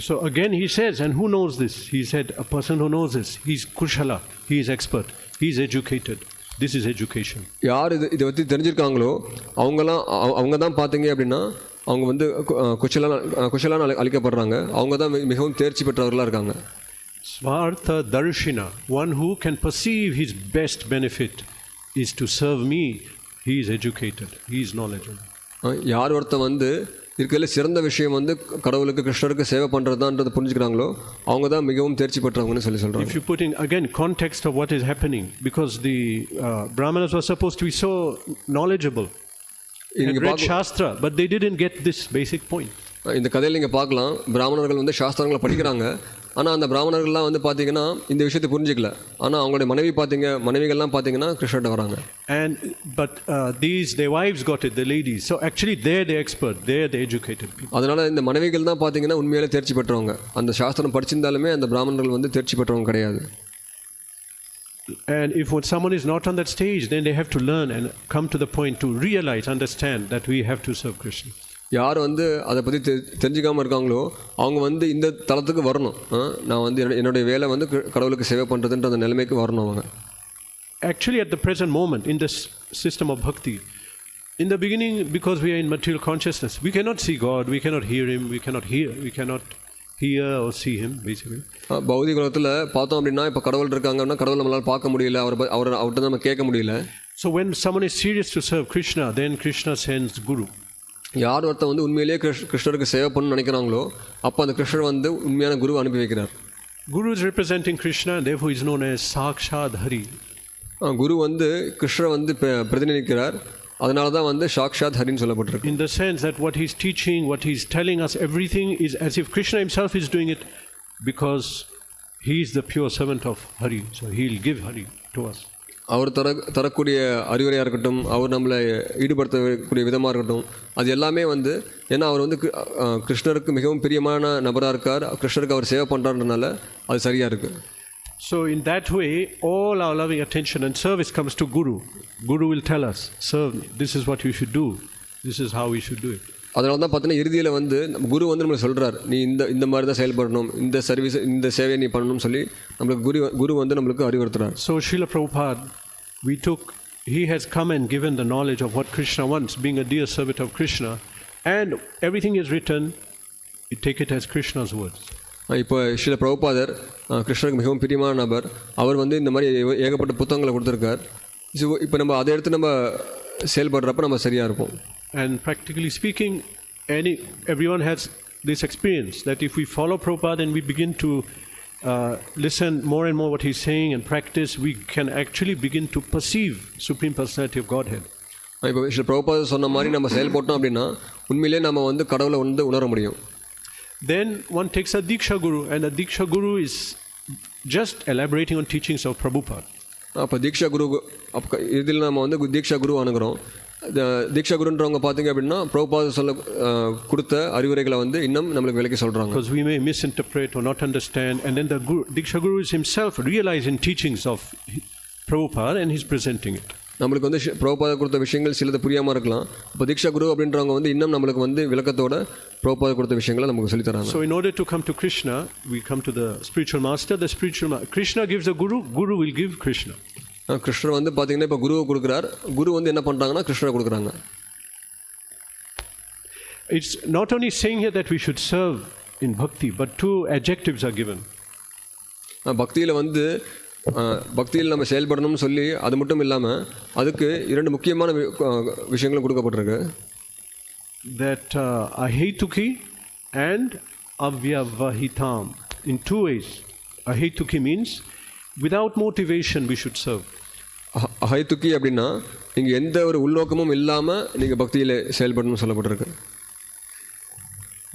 Speaker 1: So again he says, and who knows this? He said, a person who knows this, he is Kushala, he is expert, he is educated. This is education. யார் இதை பற்றி தெரிஞ்சிருக்காங்களோ அவங்க தான் பார்த்தீங்க அப்படின்னா அவங்க வந்து குஷலான அளிக்கப்படுறாங்க. அவங்க தான் மிகவும் தேர்ச்சி பெற்றவர்களாக இருக்காங்க. Swartha Darshina, one who can perceive his best benefit is to serve me. He is educated, he is knowledgeable.
Speaker 2: யார் ஒருத்தன் வந்து இருக்கிறதுல சிறந்த விஷயம் வந்து கடவுளுக்கு கிருஷ்ணருக்கு சேவை பண்ணுறதான்றதை புரிஞ்சுக்கிறாங்களோ அவங்க தான் மிகவும் தேர்ச்சி பெற்றவங்கன்னு சொல்கிறாங்க.
Speaker 1: If you put in again context of what is happening, because the Brahmanas were supposed to be so knowledgeable, they read Shastra, but they didn't get this basic point.
Speaker 2: இந்த கதையில் நீங்கள் பார்க்கலாம், பிராமணர்கள் வந்து சாஸ்திரங்களை படிக்கிறாங்க, ஆனால் அந்த பிராமணர்கள்லாம் வந்து பார்த்தீங்கன்னா இந்த விஷயத்தை புரிஞ்சிக்கல. ஆனால் அவங்களுடைய மனைவிகள்லாம் பார்த்தீங்கன்னா கிருஷ்ணர்கிட்ட வராங்க.
Speaker 1: But their wives got it, the ladies. So actually they're the expert, they're the educated people.
Speaker 2: அதனால் இந்த மனைவிகள் தான் பார்த்தீங்கன்னா உண்மையிலே தேர்ச்சி பெற்றவங்க. அந்த சாஸ்திரம் படிச்சிருந்தாலுமே அந்த பிராமணர்கள் வந்து தேர்ச்சி பெற்றவங்க கிடையாது.
Speaker 1: And if someone is not on that stage, then they have to learn and come to the point to realize, understand that we have to serve Krishna.
Speaker 2: யார் வந்து அதை பற்றி தெரிஞ்சுக்காமல் இருக்காங்களோ அவங்க வந்து இந்த தளத்துக்கு வரணும். நான் வந்து என்னுடைய வேலை வந்து கடவுளுக்கு சேவை பண்ணுறதுன்ற அந்த நிலைமைக்கு வரணும் அவங்க.
Speaker 1: Actually at the present moment in this system of bhakti, in the beginning, because we are in material consciousness, we cannot see God, we cannot hear him, we cannot hear or see him basically.
Speaker 2: பௌதிக உலகத்தில் பார்த்தோம் அப்படின்னா இப்போ கடவுள் இருக்காங்கன்னா கடவுள் நம்மளால் பார்க்க முடியல, அவர்கிட்ட நம்ம கேட்க முடியல.
Speaker 1: So when someone is serious to serve Krishna, then Krishna sends Guru.
Speaker 2: யார் ஒருத்தர் வந்து உண்மையிலேயே கிருஷ்ணருக்கு சேவை பண்ணணும்னு நினைக்கிறாங்களோ அப்போ அந்த கிருஷ்ணர் வந்து உண்மையான குரு அனுப்பி வைக்கிறார்.
Speaker 1: Guru is representing Krishna, therefore is known as Sakshad Hari.
Speaker 2: குரு வந்து கிருஷ்ணர் வந்து பிரதிநிதிக்கிறார், அதனால தான் வந்து சாக்ஷாத் ஹரின்னு சொல்லப்பட்டிருக்கு.
Speaker 1: In the sense that what he is teaching, what he is telling us, everything is as if Krishna himself is doing it, because he is the pure servant of Hari, so he will give Hari to us.
Speaker 2: அவர் தரக்கூடிய அறிவுரையாக இருக்கட்டும், அவர் நம்மளை ஈடுபடுத்தக்கூடிய விதமாக இருக்கட்டும், அது எல்லாமே வந்து ஏன்னா அவர் வந்து கிருஷ்ணருக்கு மிகவும் பிரியமான நபராக இருக்கார், கிருஷ்ணருக்கு அவர் சேவை பண்ணுறான்றனால அது சரியாக இருக்குது.
Speaker 1: So in that way, all our loving attention and service comes to Guru. Guru will tell us, serve me, this is what you should do, this is how we should do it.
Speaker 2: அதனால தான் பார்த்தீங்கன்னா இறுதியில் வந்து குரு வந்து நம்மளுக்கு சொல்கிறார், நீ இந்த மாதிரி தான் செயல்படணும், இந்த சர்வீஸ் இந்த சேவையை நீ பண்ணணும்னு சொல்லி நம்மளுக்கு குரு வந்து நம்மளுக்கு அறிவுறுத்துறார்.
Speaker 1: So Srila Prabhupada, he has come and given the knowledge of what Krishna wants, being a dear servant of Krishna, and everything is written, you take it as Krishna's words.
Speaker 2: இப்போ ஸ்ரீல பிரபுபாதர் கிருஷ்ணருக்கு மிகவும் பிரியமான நபர், அவர் வந்து இந்த மாதிரி ஏகப்பட்ட புத்தகங்களை கொடுத்துருக்கார். ஸோ இப்போ நம்ம அதை எடுத்து நம்ம செயல்படுறப்ப நம்ம சரியாக இருப்போம்.
Speaker 1: And practically speaking, everyone has this experience that if we follow Prabhupada and we begin to listen more and more what he's saying and practice, we can actually begin to perceive Supreme Personality of Godhead.
Speaker 2: இப்போ ஸ்ரீ பிரபுபாதர் சொன்ன மாதிரி நம்ம செயல்பட்டோம் அப்படின்னா உண்மையிலே நம்ம வந்து கடவுளை வந்து உணர முடியும்.
Speaker 1: Then one takes a Diksha Guru, and a Diksha Guru is just elaborating on teachings of Prabhupada.
Speaker 2: அப்போ தீக்ஷா குரு இதில் நம்ம வந்து தீக்ஷா குரு அணுகிறோம். தீக்ஷா குருன்றவங்க பார்த்தீங்க அப்படின்னா பிரபுபாதர் சொல்ல கொடுத்த அறிவுரைகளை வந்து இன்னும் நம்மளுக்கு விளக்கி சொல்கிறாங்க.
Speaker 1: Because we may misinterpret or not understand, and then the Guru, Diksha Guru is himself realizing teachings of Prabhupada and he's presenting it.
Speaker 2: நம்மளுக்கு வந்து பிரபுபாதர் கொடுத்த விஷயங்கள் சிலது புரியாமல் இருக்கலாம். இப்போ தீக்ஷா குரு அப்படின்றவங்க வந்து இன்னும் நம்மளுக்கு வந்து விளக்கத்தோட பிரபுபாதர் கொடுத்த விஷயங்களை நமக்கு சொல்லித்தராங்க.
Speaker 1: So in order to come to Krishna, we come to the spiritual master. Krishna gives a guru, guru will give Krishna.
Speaker 2: கிருஷ்ணர் வந்து பார்த்தீங்கன்னா இப்போ குருவை கொடுக்குறார். குரு வந்து என்ன பண்ணுறாங்கன்னா கிருஷ்ணரை கொடுக்குறாங்க.
Speaker 1: It's not only saying here that we should serve in bhakti, but two adjectives are given.
Speaker 2: பக்தியில் வந்து பக்தியில் நம்ம செயல்படணும்னு சொல்லி அது மட்டும் இல்லாமல் அதுக்கு இரண்டு முக்கியமான விஷயங்களும் கொடுக்கப்பட்டிருக்கு.
Speaker 1: That ahetuki and avyavahitam, in two ways. Ahetuki means without motivation we should serve.
Speaker 2: அஹைத்துக்கி அப்படின்னா நீங்கள் எந்த ஒரு உள்நோக்கமும் இல்லாமல் நீங்கள் பக்தியில் செயல்படணும்னு சொல்லப்பட்டிருக்கு.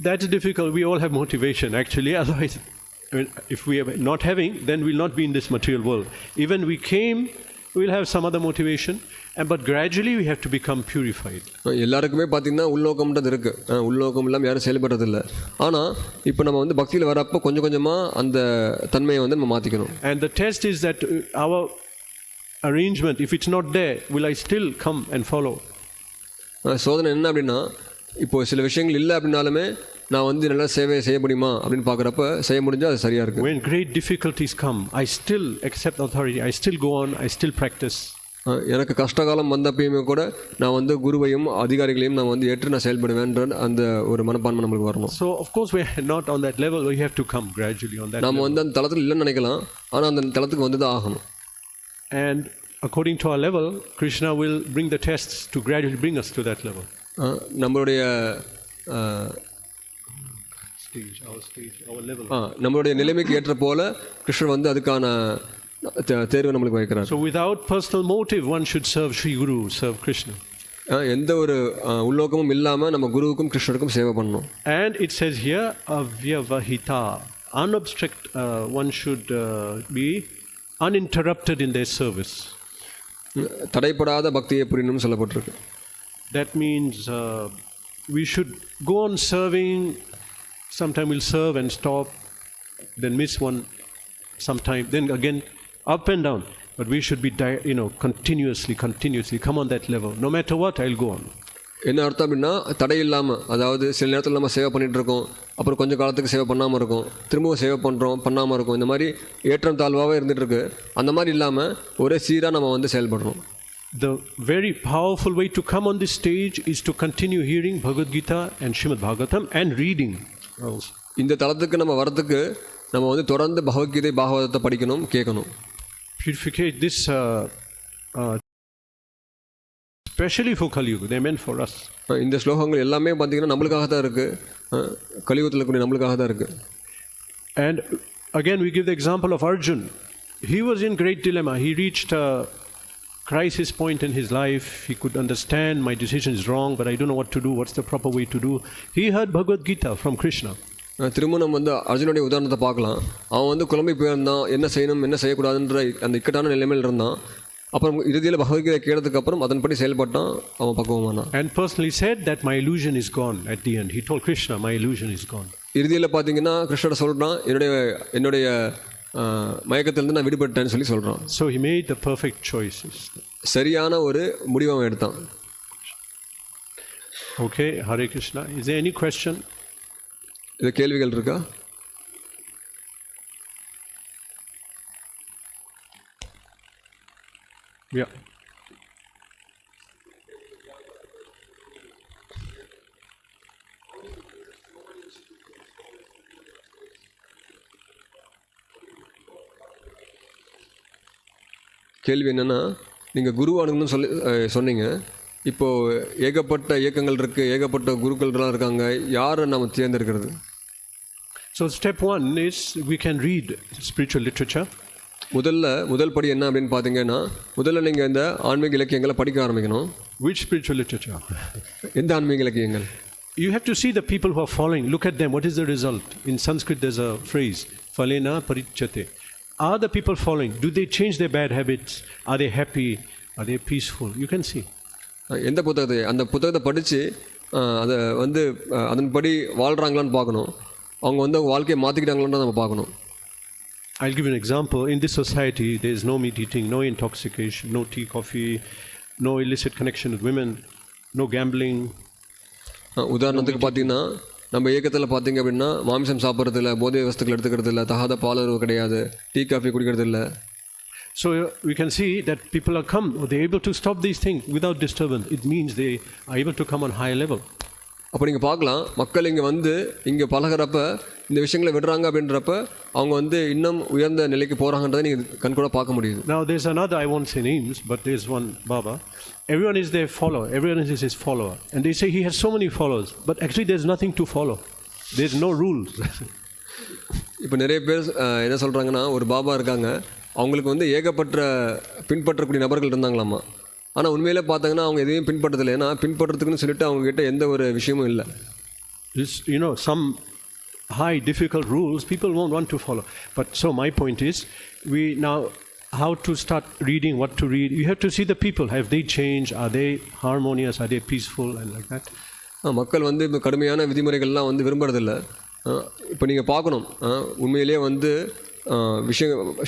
Speaker 1: That's difficult. We all have motivation actually. Otherwise, if we are not having, then we'll not be in this material world. Even we came, we'll have some other motivation, but gradually we have to become purified.
Speaker 2: எல்லாருக்குமே பார்த்தீங்கன்னா உள்நோக்கம்ன்றது இருக்குது. உள்நோக்கம் இல்லாமல் யாரும் செயல்படுறதில்லை. ஆனால் இப்போ நம்ம வந்து பக்தியில் வரப்போ கொஞ்சம் கொஞ்சமாக அந்த தன்மையை வந்து நம்ம மாற்றிக்கணும்.
Speaker 1: And the test is that our arrangement, if it's not there, will I still come and follow?
Speaker 2: சோதனை என்ன அப்படின்னா இப்போ சில விஷயங்கள் இல்லை அப்படின்னாலுமே நான் வந்து நல்லா சேவை செய்ய முடியுமா அப்படின்னு பார்க்குறப்ப செய்ய முடிஞ்சால் அது சரியாக இருக்குது.
Speaker 1: When great difficulties come, I still accept authority, I still go on, I still practice.
Speaker 2: எனக்கு கஷ்டகாலம் வந்தப்பயுமே கூட நான் வந்து குருவையும் அதிகாரிகளையும் நான் வந்து ஏற்று நான் செயல்படுவேன்ற அந்த ஒரு மனப்பான்மை நம்மளுக்கு வரணும்.
Speaker 1: So of course we are not on that level, we have to come gradually on that
Speaker 2: நம்ம வந்து அந்த தளத்தில் இல்லைன்னு நினைக்கலாம், ஆனால் அந்த தளத்துக்கு வந்து தான் ஆகணும்.
Speaker 1: And according to our level, Krishna will bring the tests to gradually bring us to that level.
Speaker 2: நம்மளுடைய நம்மளுடைய நிலைமைக்கு ஏற்ற போல கிருஷ்ணர் வந்து அதுக்கான தேர்வு நம்மளுக்கு வைக்கிறார்.
Speaker 1: So without personal motive one should serve Sri Guru, serve Krishna.
Speaker 2: எந்த ஒரு உள்நோக்கமும் இல்லாமல் நம்ம குருவுக்கும் கிருஷ்ணருக்கும் சேவை பண்ணணும்.
Speaker 1: And it says here avyavahita, unobstruct, one should be uninterrupted in their service.
Speaker 2: தடைப்படாத பக்தியை புரியணும்னு சொல்லப்பட்டிருக்கு.
Speaker 1: That means we should go on serving. Sometime we'll serve and stop, then miss one sometime, then again up and down. But we should be continuously come on that level. No matter what, I'll go on.
Speaker 2: என்ன அர்த்தம் அப்படின்னா தடை இல்லாமல், அதாவது சில நேரத்தில் நம்ம சேவை பண்ணிகிட்டு இருக்கோம், அப்புறம் கொஞ்சம் காலத்துக்கு சேவை பண்ணாமல் இருக்கும், திரும்பவும் சேவை பண்ணுறோம் பண்ணாமல் இருக்கும், இந்த மாதிரி ஏற்றம் தாழ்வாகவே இருந்துகிட்ருக்கு. அந்த மாதிரி இல்லாமல் ஒரே சீராக நம்ம வந்து செயல்படுறோம்.
Speaker 1: The very powerful way to come on this stage is to continue hearing Bhagavad Gita and Srimad Bhagavatam and reading also.
Speaker 2: இந்த தளத்துக்கு நம்ம வரதுக்கு நம்ம வந்து தொடர்ந்து பகவத்கீதை பாகவதத்தை படிக்கணும், கேட்கணும்.
Speaker 1: Purificate this especially for Kali Yuga, they meant for us.
Speaker 2: இந்த ஸ்லோகங்கள் எல்லாமே பார்த்தீங்கன்னா நம்மளுக்காக தான் இருக்குது, கலியுகத்தில் கூடிய நம்மளுக்காக தான் இருக்குது.
Speaker 1: And again we give the example of Arjun. He was in great dilemma. He reached a crisis point in his life. He could understand my decision is wrong, but I don't know what to do. What's the proper way to do? He heard Bhagavad Gita from Krishna.
Speaker 2: திரும்ப நம்ம வந்து அர்ஜுனுடைய உதாரணத்தை பார்க்கலாம். அவன் வந்து குழம்பி போயிருந்தான், என்ன செய்யணும் என்ன செய்யக்கூடாதுன்ற அந்த இக்கட்டான நிலைமையில் இருந்தான். அப்புறம் இறுதியில் பகவத்கீதை கேட்டதுக்கு அப்புறம் அதன்படி செயல்பட்டான், அவன் பக்குவமானான்.
Speaker 1: And personally said that my illusion is gone at the end. He told Krishna, my illusion is gone.
Speaker 2: இறுதியில் பார்த்தீங்கன்னா கிருஷ்ணர் சொல்கிறான், என்னுடைய மயக்கத்திலிருந்து நான் விடுபட்டேன்னு சொல்கிறான்.
Speaker 1: So he made the perfect choices.
Speaker 2: சரியான ஒரு முடிவை அவன் எடுத்தான்.
Speaker 1: Okay, Hare Krishna. Is there any question?
Speaker 2: இது கேள்விகள் இருக்கா?
Speaker 1: Yeah.
Speaker 2: கேள்வி என்னென்னா, நீங்கள் குரு அணுகணும்னு சொன்னீங்க. இப்போது ஏகப்பட்ட இயக்கங்கள் இருக்குது, ஏகப்பட்ட குருக்கள்லாம் இருக்காங்க. யாரை நம்ம தேர்ந்தெடுக்கிறது?
Speaker 1: So step one is we can read spiritual literature.
Speaker 2: முதல் படி என்ன அப்படின்னு பார்த்தீங்கன்னா, முதல்ல நீங்கள் இந்த ஆன்மீக இலக்கியங்களை படிக்க ஆரம்பிக்கணும்.
Speaker 1: Which spiritual literature?
Speaker 2: எந்த ஆன்மீக இலக்கியங்கள்?
Speaker 1: You have to see the people who are following. Look at them. What is the result? In Sanskrit, there's a phrase, "Phalena parichyate." Are the people following? Do they change their bad habits? Are they happy? Are they peaceful? You can see.
Speaker 2: எந்த புத்தகத்தை, அந்த புத்தகத்தை படித்து அதை வந்து அதன்படி வாழ்கிறாங்களான்னு பார்க்கணும். அவங்க வந்து அவங்க வாழ்க்கையை மாற்றிக்கிட்டாங்களான்னு நம்ம பார்க்கணும்.
Speaker 1: I'll give you an example. In this society, there is no meat eating, no intoxication, no tea, coffee, no illicit connection with women, no gambling.
Speaker 2: உதாரணத்துக்கு பார்த்தீங்கன்னா, நம்ம இயக்கத்தில் பார்த்தீங்க அப்படின்னா, மாமிசம் சாப்பிட்றது இல்லை, போதை வஸ்துக்கள் எடுத்துக்கிறது இல்லை, தகாத பாலுறவு கிடையாது, டீ காஃபி குடிக்கிறது இல்லை.
Speaker 1: So we can see that people are they're able to stop these things without disturbance. It means they are able to come on higher level.
Speaker 2: அப்போ நீங்கள் பார்க்கலாம், மக்கள் இங்கே வந்து இங்கே பழகிறப்ப இந்த விஷயங்களை விடுறாங்க அப்படின்றப்ப அவங்க வந்து இன்னும் உயர்ந்த நிலைக்கு போகிறாங்கன்றதை நீங்கள் கண்கூட பார்க்க முடியுது.
Speaker 1: Now there's another, I won't say names, but there's one Baba. Everyone is their follower. Everyone is his follower. And they say he has so many followers. But actually there's nothing to follow. There's no rules.
Speaker 2: இப்போ நிறைய பேர் என்ன சொல்கிறாங்கன்னா, ஒரு பாபா இருக்காங்க, அவங்களுக்கு வந்து ஏகப்பட்ட பின்பற்றக்கூடிய நபர்கள் இருந்தாங்களாமா. ஆனால் உண்மையிலே பார்த்தாங்கன்னா அவங்க எதையும் பின்பற்றதில்லை. ஏன்னா பின்பற்றதுக்குன்னு சொல்லிட்டு அவங்ககிட்ட எந்த ஒரு விஷயமும் இல்லை.
Speaker 1: Some high difficult rules people won't want to follow. But so my point is, we now how to start reading, what to read. You have to see the people. Have they changed? Are they harmonious? Are they peaceful? And like that.
Speaker 2: மக்கள் வந்து இப்போ கடுமையான விதிமுறைகள்லாம் வந்து விரும்புறதில்லை. இப்போ நீங்கள் பார்க்கணும், உண்மையிலேயே வந்து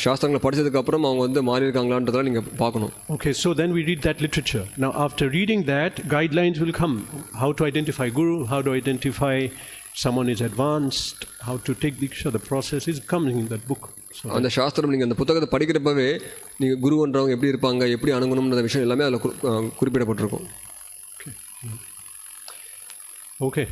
Speaker 2: சாஸ்திரங்களை படித்ததுக்கப்புறம் அவங்க வந்து மாறி இருக்காங்களான்றதால நீங்கள் பார்க்கணும்.
Speaker 1: Okay, so then we read that literature. Now after reading that, guidelines will come. How to identify guru, how to identify someone is advanced, how to take diksha. The process is coming in that book. So
Speaker 2: அந்த சாஸ்திரம் நீங்கள் அந்த புத்தகத்தை படிக்கிறப்பவே நீங்கள் குருன்றவங்க எப்படி இருப்பாங்க, எப்படி அணுகணும்ன்ற விஷயம் எல்லாமே அதில் குறிப்பிடப்பட்டிருக்கும்.
Speaker 1: Okay.